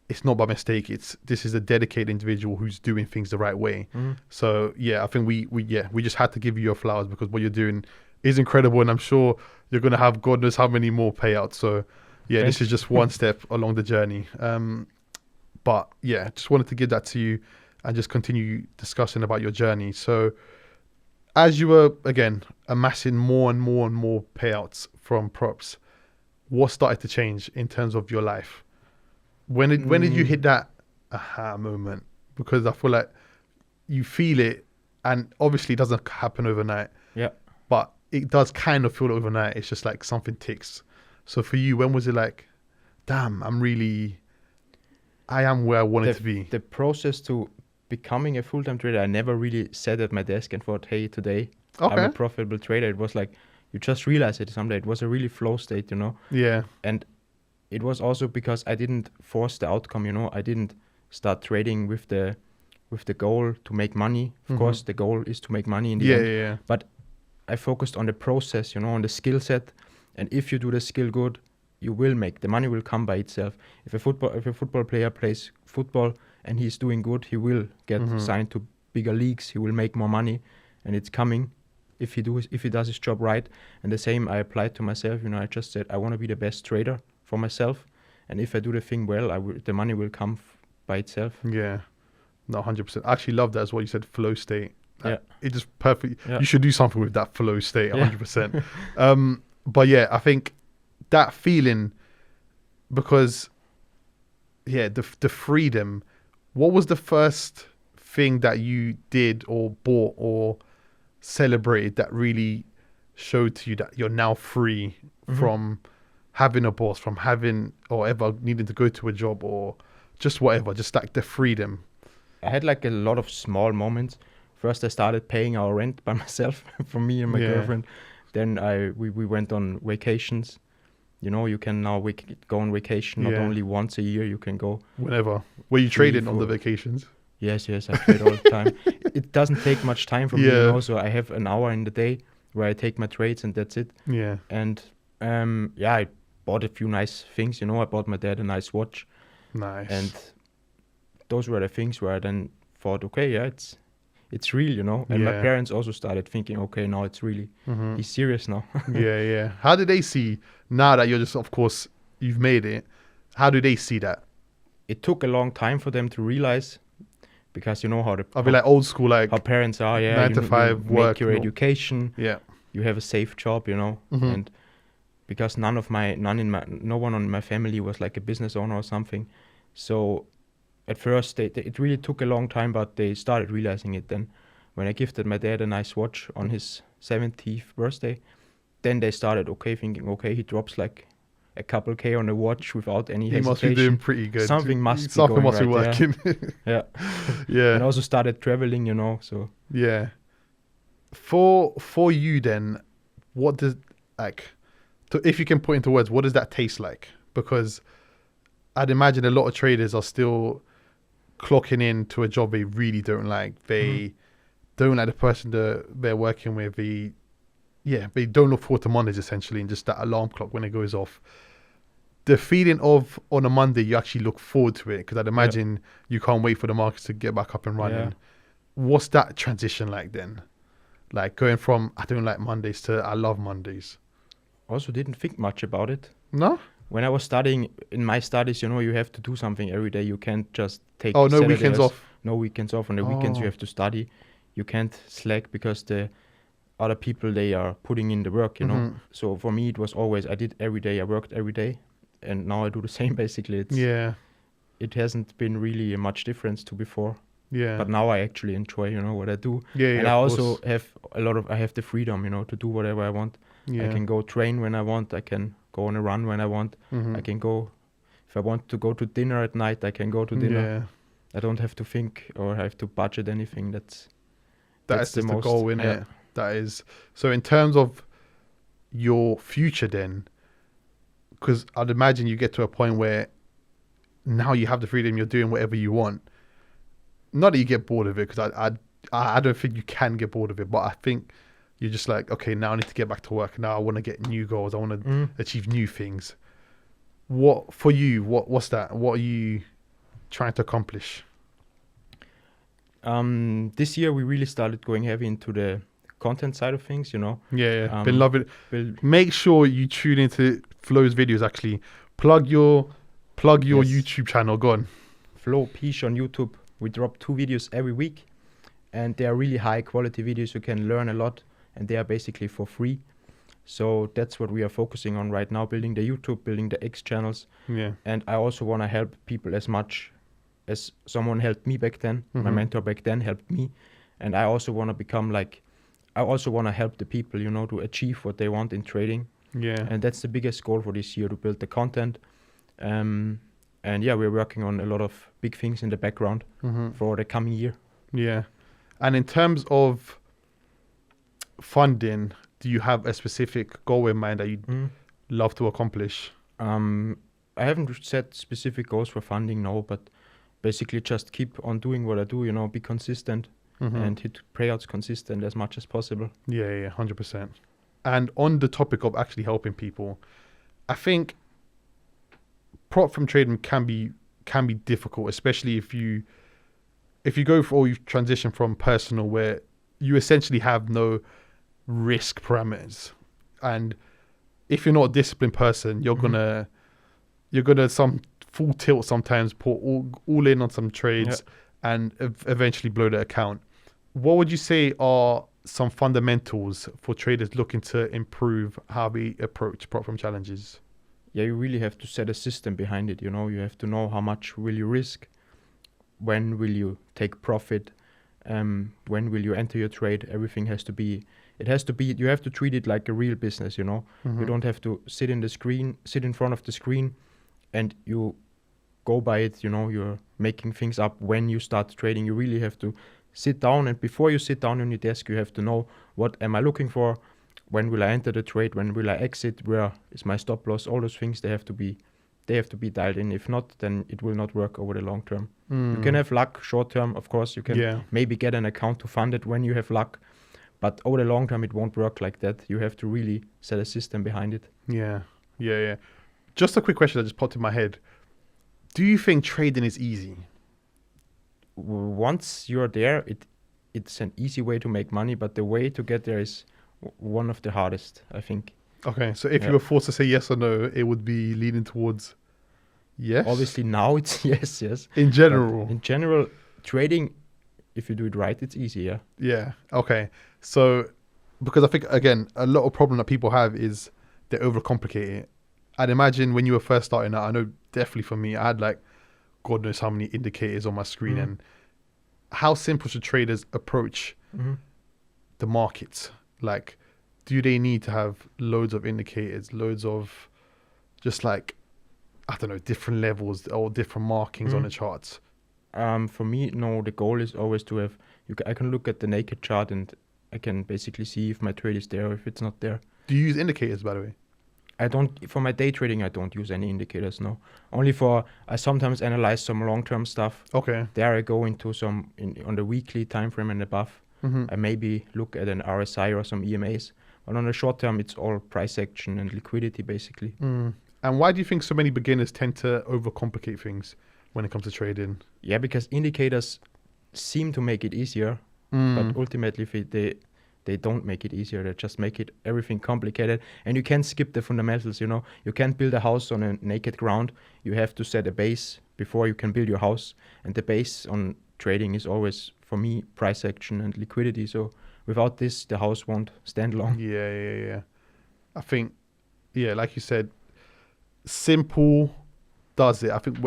it's not by mistake. This is a dedicated individual who's doing things the right way. So yeah, I think we just had to give you your flowers, because what you're doing is incredible, and I'm sure you're gonna have God knows how many more payouts. So yeah, this is just one step along the journey. But yeah, just wanted to give that to you and just continue discussing about your journey. So as you were again amassing more and more and more payouts from props, what started to change in terms of your life? When did you hit that aha moment? Because I feel like you feel it, and obviously it doesn't happen overnight. Yeah. But it does kind of feel overnight. It's just like something ticks. So for you, when was it like, damn, I am where I wanted to be? The process to becoming a full-time trader, I never really sat at my desk and thought, hey, today I'm a profitable trader. It was like, you just realize it someday. It was a really flow state, you know? Yeah. And it was also because I didn't force the outcome, you know? I didn't start trading with the goal to make money. Of course, the goal is to make money in the end. Yeah. But I focused on the process, you know, on the skill set. And if you do the skill good, you will make the money will come by itself. If a football player plays football and he's doing good, he will get signed to bigger leagues. He will make more money, and it's coming if he does his job right. And the same I applied to myself. You know, I just said I want to be the best trader for myself, and if I do the thing well, the money will come by itself. Yeah, no, 100%. I actually love that as well. You said flow state. Yeah, it just perfect. Yeah. You should do something with that flow state. 100%. But yeah, I think that feeling, because the freedom. What was the first thing that you did or bought or celebrated that really showed to you that you're now free from having a boss, from having or ever needing to go to a job or just whatever, just like the freedom? I had like a lot of small moments. First, I started paying our rent by myself for me and my girlfriend. Then we went on vacations. You know, you can now go on vacation not only once a year. You can go whenever. Were you trading on the vacations? Yes, I trade all the time. It doesn't take much time for me, you know, so I have an hour in the day where I take my trades and that's it. Yeah. And I bought a few nice things, you know. I bought my dad a nice watch. Nice. And those were the things where I then thought, okay, it's real, you know. And my parents also started thinking, okay, now it's really, he's serious now. Yeah. How do they see, now that you're just, of course, you've made it, how do they see that? It took a long time for them to realize, because you know how I'll be like old school, like how parents are, 9 to 5 you work, make your education, you have a safe job, you know, and because no one in my family was like a business owner or something, so at first it really took a long time, but they started realizing it then. When I gifted my dad a nice watch on his 70th birthday, then they started thinking, okay, he drops like a couple K on a watch without any hesitation. He must be doing pretty good. Something must be working. Yeah. Yeah. And also started traveling, you know, so. Yeah. For you then, what does, like, if you can put into words, what does that taste like? Because I'd imagine a lot of traders are still clocking in to a job they really don't like. They don't like the person that they're working with. They don't look forward to Mondays essentially, and just that alarm clock when it goes off. The feeling of on a Monday you actually look forward to it, because I'd imagine you can't wait for the markets to get back up and running. Yeah. What's that transition like then? Like going from I don't like Mondays to I love Mondays. Also didn't think much about it. No? When I was studying, in my studies, you know, you have to do something every day. You can't just take no weekends off. No weekends off. On the weekends you have to study. You can't slack because the other people, they are putting in the work, you know. So for me, it was always, I did every day. I worked every day. And now I do the same, basically. It hasn't been really much difference to before. Yeah. But now I actually enjoy, you know, what I do. And I also have I have the freedom, you know, to do whatever I want. I can go train when I want. I can go on a run when I want. I can go, if I want to go to dinner at night, I can go to dinner. I don't have to think or have to budget anything. That's just the goal, isn't it? That is. So in terms of your future then, because I'd imagine you get to a point where now you have the freedom, you're doing whatever you want. Not that you get bored of it, because I don't think you can get bored of it, but I think you're just like, okay, now I need to get back to work. Now I want to get new goals. I want to achieve new things. What for you? What's that? What are you trying to accomplish? This year we really started going heavy into the content side of things, you know. Been loving it. Make sure you tune into Flo's videos. Actually, plug your YouTube channel. Go on. Flo Piche on YouTube. We drop 2 videos every week, and they are really high quality videos. You can learn a lot, and they are basically for free. So that's what we are focusing on right now, building the YouTube, building the X channels. Yeah. And I also want to help people as much as someone helped me back then. My mentor back then helped me. And I also want to become like, I also want to help the people, you know, to achieve what they want in trading. Yeah. And that's the biggest goal for this year, to build the content. And yeah, we're working on a lot of big things in the background for the coming year. Yeah. And in terms of funding, do you have a specific goal in mind that you'd love to accomplish? I haven't set specific goals for funding, no, but basically just keep on doing what I do, you know, be consistent and hit payouts consistent as much as possible. Yeah, 100%. And on the topic of actually helping people, I think prop from trading can be difficult, especially if you go for, or you transition from personal, where you essentially have no risk parameters, and if you're not a disciplined person, you're gonna some full tilt sometimes, put all in on some trades and eventually blow the account. What would you say are some fundamentals for traders looking to improve how we approach prop from challenges? Yeah, you really have to set a system behind it. You know, you have to know how much will you risk, when will you take profit, when will you enter your trade. Everything has to be, you have to treat it like a real business, you know. You don't have to sit in front of the screen and you go by it, you know, you're making things up when you start trading. You really have to sit down, and before you sit down on your desk, you have to know, what am I looking for? When will I enter the trade? When will I exit? Where is my stop loss? All those things, they have to be dialed in. If not, then it will not work over the long term. You can have luck short term, of course. You can maybe get an account to fund it when you have luck, but over the long term, it won't work like that. You have to really set a system behind it. Yeah. Just a quick question that just popped in my head. Do you think trading is easy? Once you're there, it's an easy way to make money, but the way to get there is one of the hardest, I think. Okay, so if you were forced to say yes or no, it would be leaning towards yes? Obviously now it's yes. In general? But in general, trading, if you do it right, it's easy, yeah. Yeah, okay. So, because I think, again, a lot of problem that people have is they overcomplicate it. I'd imagine when you were first starting out, I know definitely for me, I had like God knows how many indicators on my screen. And how simple should traders approach the markets? Like, do they need to have loads of indicators, loads of just like, I don't know, different levels or different markings on the charts? For me, no, the goal is always to have, I can look at the naked chart and I can basically see if my trade is there or if it's not there. Do you use indicators, by the way? For my day trading, I don't use any indicators, no. Only I sometimes analyze some long-term stuff. Okay. There I go into on the weekly time frame and above. I maybe look at an RSI or some EMAs. But on the short term, it's all price action and liquidity, basically. And why do you think so many beginners tend to overcomplicate things when it comes to trading? Yeah, because indicators seem to make it easier, but ultimately they don't make it easier. They just make everything complicated. And you can't skip the fundamentals, you know. You can't build a house on a naked ground. You have to set a base before you can build your house. And the base on trading is always, for me, price action and liquidity. So without this, the house won't stand long. Yeah. I think, like you said, simple does it. I think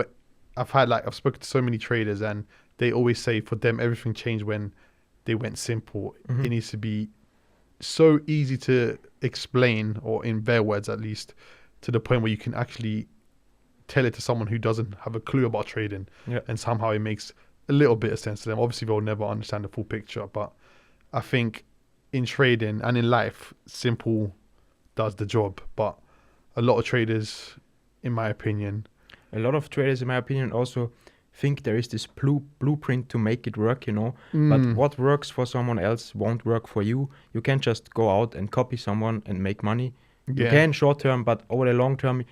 I've spoken to so many traders and they always say for them, everything changed when they went simple. It needs to be so easy to explain, or in their words at least, to the point where you can actually tell it to someone who doesn't have a clue about trading, and somehow it makes a little bit of sense to them. Obviously, they'll never understand the full picture, but I think in trading and in life, simple does the job. But a lot of traders, in my opinion, also think there is this blueprint to make it work, you know. But what works for someone else won't work for you. You can't just go out and copy someone and make money. You can short term, but over the long term,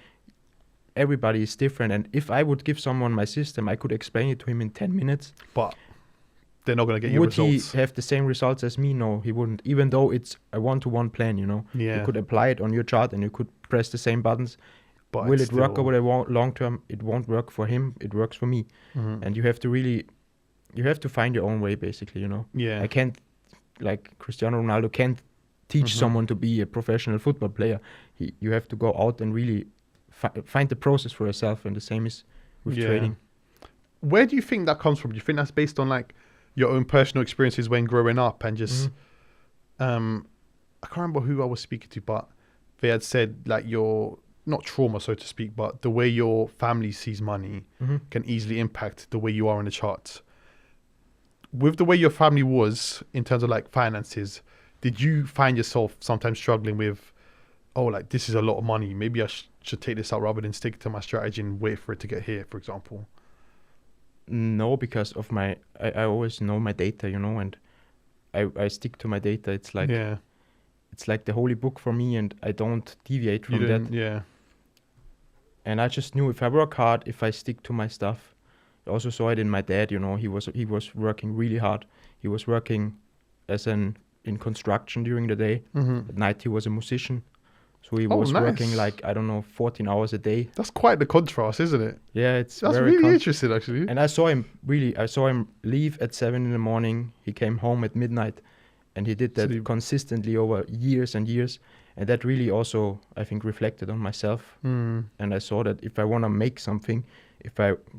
everybody is different. And if I would give someone my system, I could explain it to him in 10 minutes. But they're not going to get your results. Would he have the same results as me? No, he wouldn't. Even though it's a one-to-one plan, you know. Yeah. You could apply it on your chart and you could press the same buttons. But will it work over the long term? It won't work for him. It works for me. And you have to really you have to find your own way, basically, you know. Yeah. I can't, like Cristiano Ronaldo can't teach someone to be a professional football player. You have to go out and really find the process for yourself, and the same is with trading. Where do you think that comes from? Do you think that's based on like your own personal experiences when growing up and just, I can't remember who I was speaking to, but they had said like your, not trauma, so to speak, but the way your family sees money can easily impact the way you are in the charts. With the way your family was in terms of like finances, did you find yourself sometimes struggling with, oh, like this is a lot of money, maybe I should take this out rather than stick to my strategy and wait for it to get here, for example? No, because of I always know my data, you know, and I stick to my data. It's like it's like the holy book for me, and I don't deviate from that. Yeah. And I just knew if I work hard, if I stick to my stuff. I also saw it in my dad, you know, he was working really hard. He was working in construction during the day. At night he was a musician. So he was working like, I don't know, 14 hours a day. That's quite the contrast, isn't it? Yeah, that's really interesting, actually. And I saw him leave at 7 in the morning. He came home at midnight, and he did that consistently over years and years. And that really also, I think, reflected on myself. And I saw that if I want to make something,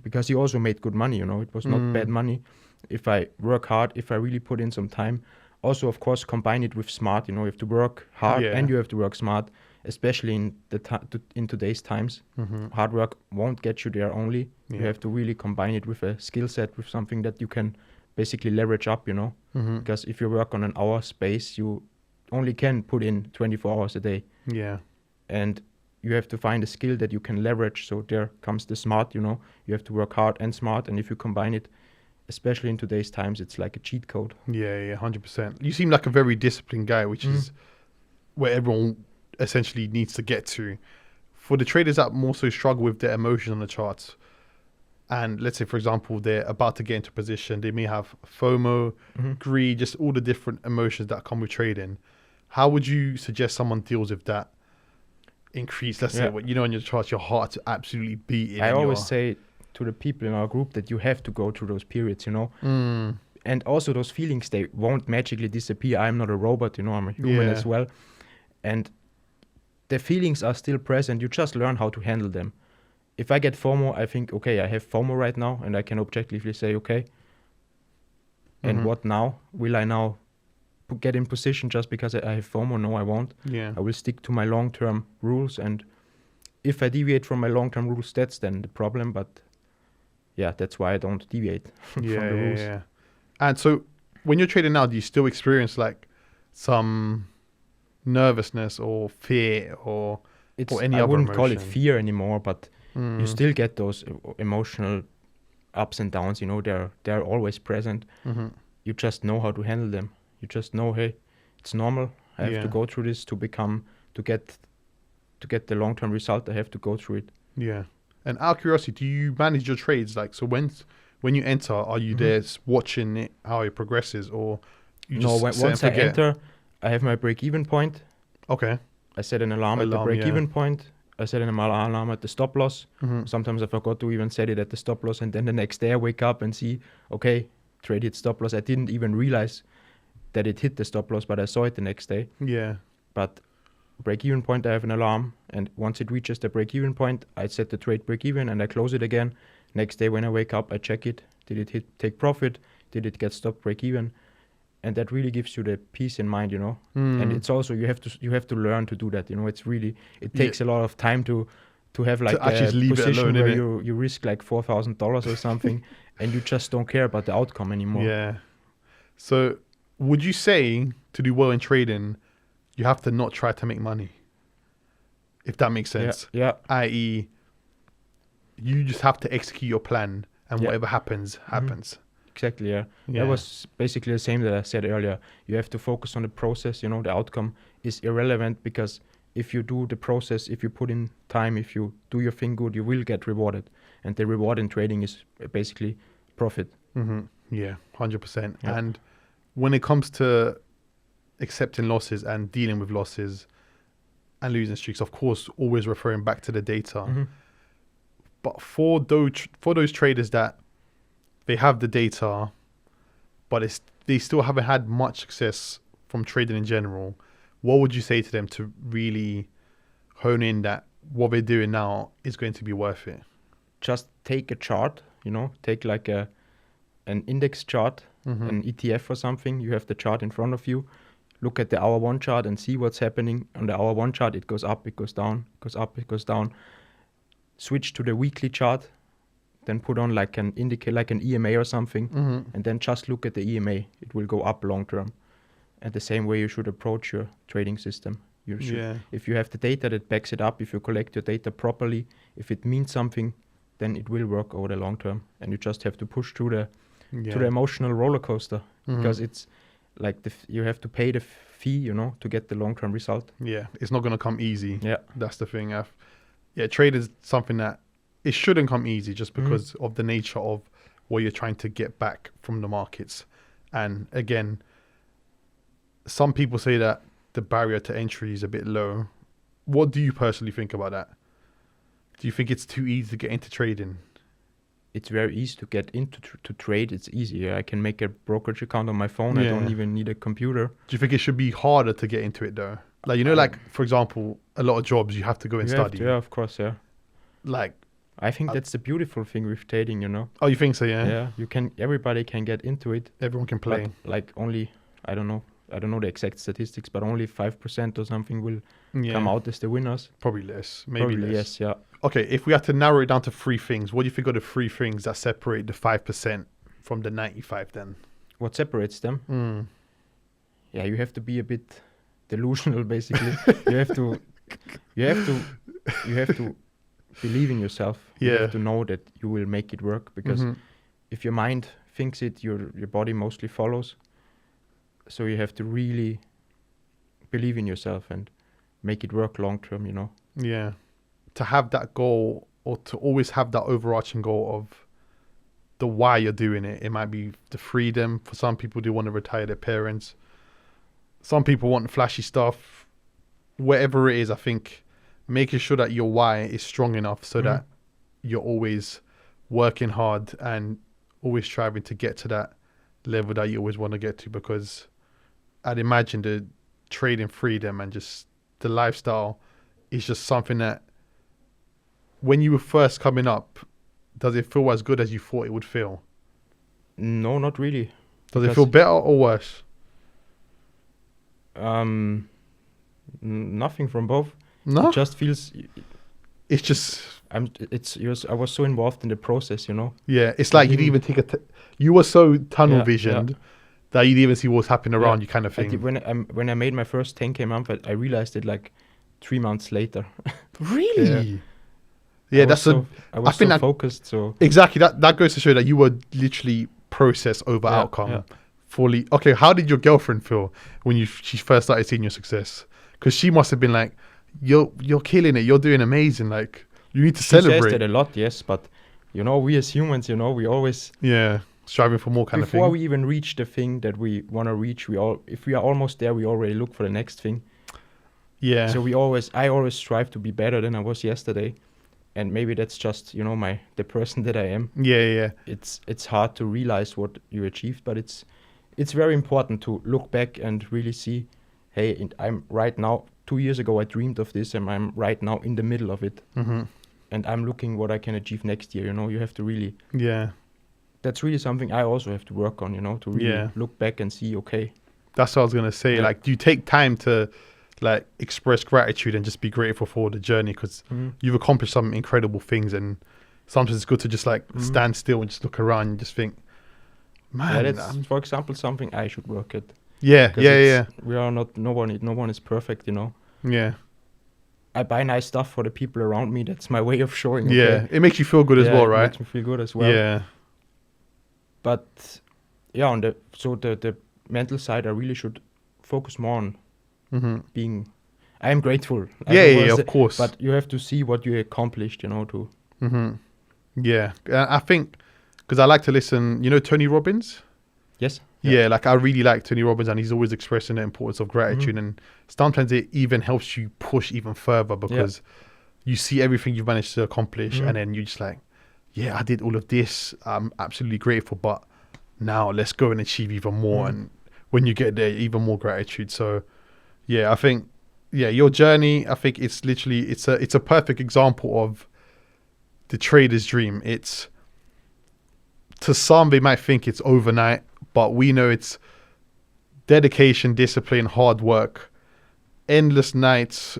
because he also made good money, you know, it was not bad money. If I work hard, if I really put in some time, also, of course, combine it with smart, you know, you have to work hard and you have to work smart, especially in today's times. Hard work won't get you there only. You have to really combine it with a skill set, with something that you can basically leverage up, you know, because if you work on an hour space, you only can put in 24 hours a day. Yeah. And you have to find a skill that you can leverage. So there comes the smart, you know, you have to work hard and smart. And if you combine it, especially in today's times, it's like a cheat code. Yeah, 100%. You seem like a very disciplined guy, which is where everyone essentially needs to get to. For the traders that more so struggle with their emotions on the charts, and let's say, for example, they're about to get into position, they may have FOMO, greed, just all the different emotions that come with trading. How would you suggest someone deals with that increase? Let's say, you know, on your charts, your heart's absolutely beating. I always say to the people in our group that you have to go through those periods, you know. And also those feelings, they won't magically disappear. I'm not a robot, you know, I'm a human as well. And the feelings are still present. You just learn how to handle them. If I get FOMO, I think, okay, I have FOMO right now, and I can objectively say, okay, and what now? Will I now get in position just because I have FOMO? No, I won't. I will stick to my long-term rules, and if I deviate from my long-term rules, that's then the problem. But yeah, that's why I don't deviate from the rules. Yeah. And so when you're trading now, do you still experience like some nervousness or fear or any other emotion? I wouldn't call it fear anymore, but you still get those emotional ups and downs, you know, they're always present. You just know how to handle them. You just know, hey, it's normal. I have to go through this to get the long-term result. I have to go through it. Yeah. And out of curiosity, do you manage your trades? Like, so when you enter, are you there watching it, how it progresses, or you just once I enter, I have my break-even point. Okay. I set an alarm at the break-even point. I set an alarm at the stop loss. Sometimes I forgot to even set it at the stop loss, and then the next day I wake up and see, okay, trade hit stop loss. I didn't even realize that it hit the stop loss, but I saw it the next day. Yeah. But break-even point, I have an alarm, and once it reaches the break-even point, I set the trade break-even and I close it again. Next day when I wake up, I check it. Did it take profit? Did it get stop break-even? And that really gives you the peace in mind, you know. And it's also you have to learn to do that, you know. It's really takes a lot of time to have like a position where you risk like $4,000 or something, and you just don't care about the outcome anymore. Yeah. So would you say to do well in trading, you have to not try to make money? If that makes sense. Yeah. I.e., you just have to execute your plan, and whatever happens, happens. Exactly, yeah. That was basically the same that I said earlier. You have to focus on the process, you know, the outcome is irrelevant, because if you do the process, if you put in time, if you do your thing good, you will get rewarded. And the reward in trading is basically profit. Yeah, 100%. Yeah. And when it comes to accepting losses and dealing with losses and losing streaks, of course, always referring back to the data. But for those traders that they have the data, but they still haven't had much success from trading in general, what would you say to them to really hone in that what they're doing now is going to be worth it? Just take a chart, take like an index chart, an ETF or something. You have the chart in front of you. Look at the hour one chart and see what's happening. On the hour one chart, it goes up, it goes down, goes up, it goes down. Switch to the weekly chart, then put on like an indicator, like an EMA or something, and then just look at the EMA. It will go up long term. And the same way you should approach your trading system. You should, if you have the data that backs it up, if you collect your data properly, if it means something, then it will work over the long term. And you just have to push through to the emotional roller coaster, because it's like you have to pay the fee, to get the long term result. Yeah, it's not going to come easy. Yeah, that's the thing. Trade is something that it shouldn't come easy just because of the nature of what you're trying to get back from the markets. And again, some people say that the barrier to entry is a bit low. What do you personally think about that? Do you think it's too easy to get into trading? It's very easy to get into to trade. It's easier. I can make a brokerage account on my phone. I don't even need a computer. Do you think it should be harder to get into it though? Like, like for example, a lot of jobs you have to go and study. Yeah, of course, yeah. Like, I think that's the beautiful thing with trading, Oh, you think so? Yeah. Yeah, everybody can get into it. Everyone can play. But like only, I don't know the exact statistics, but only 5% or something will come out as the winners. Probably less, maybe less. Yes, yeah. Okay, if we had to narrow it down to 3 things, what do you think are the 3 things that separate the 5% from the 95 then? What separates them? Yeah, you have to be a bit delusional, basically. you have to believe in yourself. You have to know that you will make it work, because if your mind thinks it, your body mostly follows. So you have to really believe in yourself and make it work long term, Yeah. To have that goal, or to always have that overarching goal of the why you're doing it. It might be the freedom. For some people, they want to retire their parents. Some people want flashy stuff. Whatever it is, I think making sure that your why is strong enough so that you're always working hard and always striving to get to that level that you always want to get to, because I'd imagine the trading freedom and just the lifestyle is just something that when you were first coming up, does it feel as good as you thought it would feel? No, not really. Does it feel better or worse? Nothing from both. No? It just feels... It's just... I was so involved in the process, Yeah, it's like you'd even take you were so tunnel visioned that you'd even see what's happening around you, kind of thing. When I made my first 10K month, I realized it like 3 months later. Really? Yeah, I was so focused. So exactly, that goes to show that you were literally process over outcome fully. Okay, how did your girlfriend feel when she first started seeing your success? Because she must have been like, you're killing it, you're doing amazing, like you need to celebrate. She says that a lot, yes, but we as humans, we always striving for more kind of thing. Before we even reach the thing that we want to reach, if we are almost there, we already look for the next thing. Yeah. So I always strive to be better than I was yesterday. And maybe that's just, the person that I am. Yeah. It's hard to realize what you achieved, but it's very important to look back and really see, hey, I'm right now, 2 years ago I dreamed of this, and I'm right now in the middle of it. And I'm looking what I can achieve next year. You have to really... Yeah. That's really something I also have to work on, to really look back and see, okay. That's what I was going to say. Yeah. Like, do you take time to... like express gratitude and just be grateful for the journey, because you've accomplished some incredible things, and sometimes it's good to just like stand still and just look around and just think, man, that's for example something I should work at. Yeah. We are not, no one is perfect, Yeah. I buy nice stuff for the people around me. That's my way of showing. Yeah, it makes you feel good as well, right? It makes me feel good as well. Yeah. But yeah, on the mental side, I really should focus more on being... I am grateful. Yeah, of course. But you have to see what you accomplished, to... Yeah, I think, because I like to listen, Tony Robbins? Yes. Yeah, like I really like Tony Robbins, and he's always expressing the importance of gratitude, and sometimes it even helps you push even further, because you see everything you've managed to accomplish, and then you're just like, yeah, I did all of this. I'm absolutely grateful, but now let's go and achieve even more. And when you get there, even more gratitude. So yeah, I think, yeah, your journey, I think it's literally, it's a perfect example of the trader's dream. It's, to some, they might think it's overnight, but we know it's dedication, discipline, hard work, endless nights,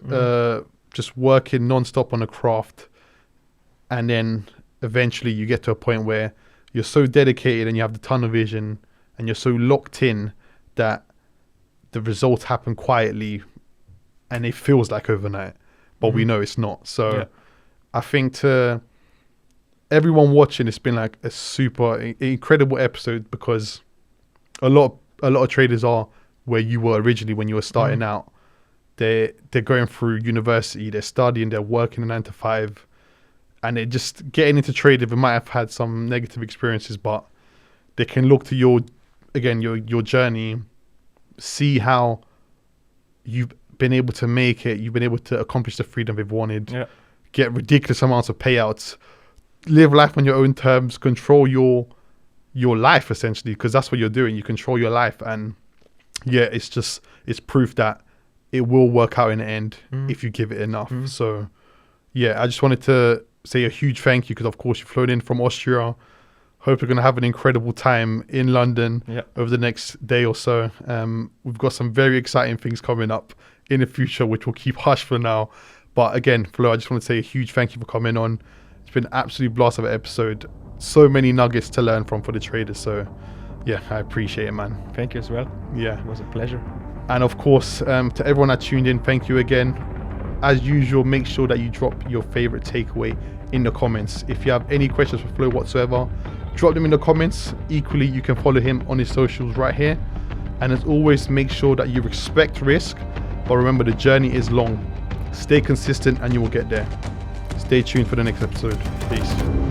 just working nonstop on a craft. And then eventually you get to a point where you're so dedicated and you have the tunnel vision and you're so locked in that the results happen quietly and it feels like overnight, but we know it's not. So I think to everyone watching, it's been like a super incredible episode, because a lot of traders are where you were originally when you were starting out. They're going through university, they're studying, they're working a 9 to 5, and they're just getting into trading. They might have had some negative experiences, but they can look to your journey, see how you've been able to make it, you've been able to accomplish the freedom they've wanted, get ridiculous amounts of payouts, live life on your own terms, control your life essentially, because that's what you're doing. You control your life, and yeah, it's proof that it will work out in the end if you give it enough. So yeah, I just wanted to say a huge thank you, because of course you've flown in from Austria. Hope you're going to have an incredible time in London over the next day or so. We've got some very exciting things coming up in the future, which we'll keep hush for now. But again, Flo, I just want to say a huge thank you for coming on. It's been an absolute blast of an episode. So many nuggets to learn from for the traders. So yeah, I appreciate it, man. Thank you as well. Yeah. It was a pleasure. And of course, to everyone that tuned in, thank you again. As usual, make sure that you drop your favorite takeaway in the comments. If you have any questions for Flo whatsoever, drop them in the comments. Equally, you can follow him on his socials right here. And as always, make sure that you respect risk, but remember, the journey is long. Stay consistent and you will get there. Stay tuned for the next episode. Peace.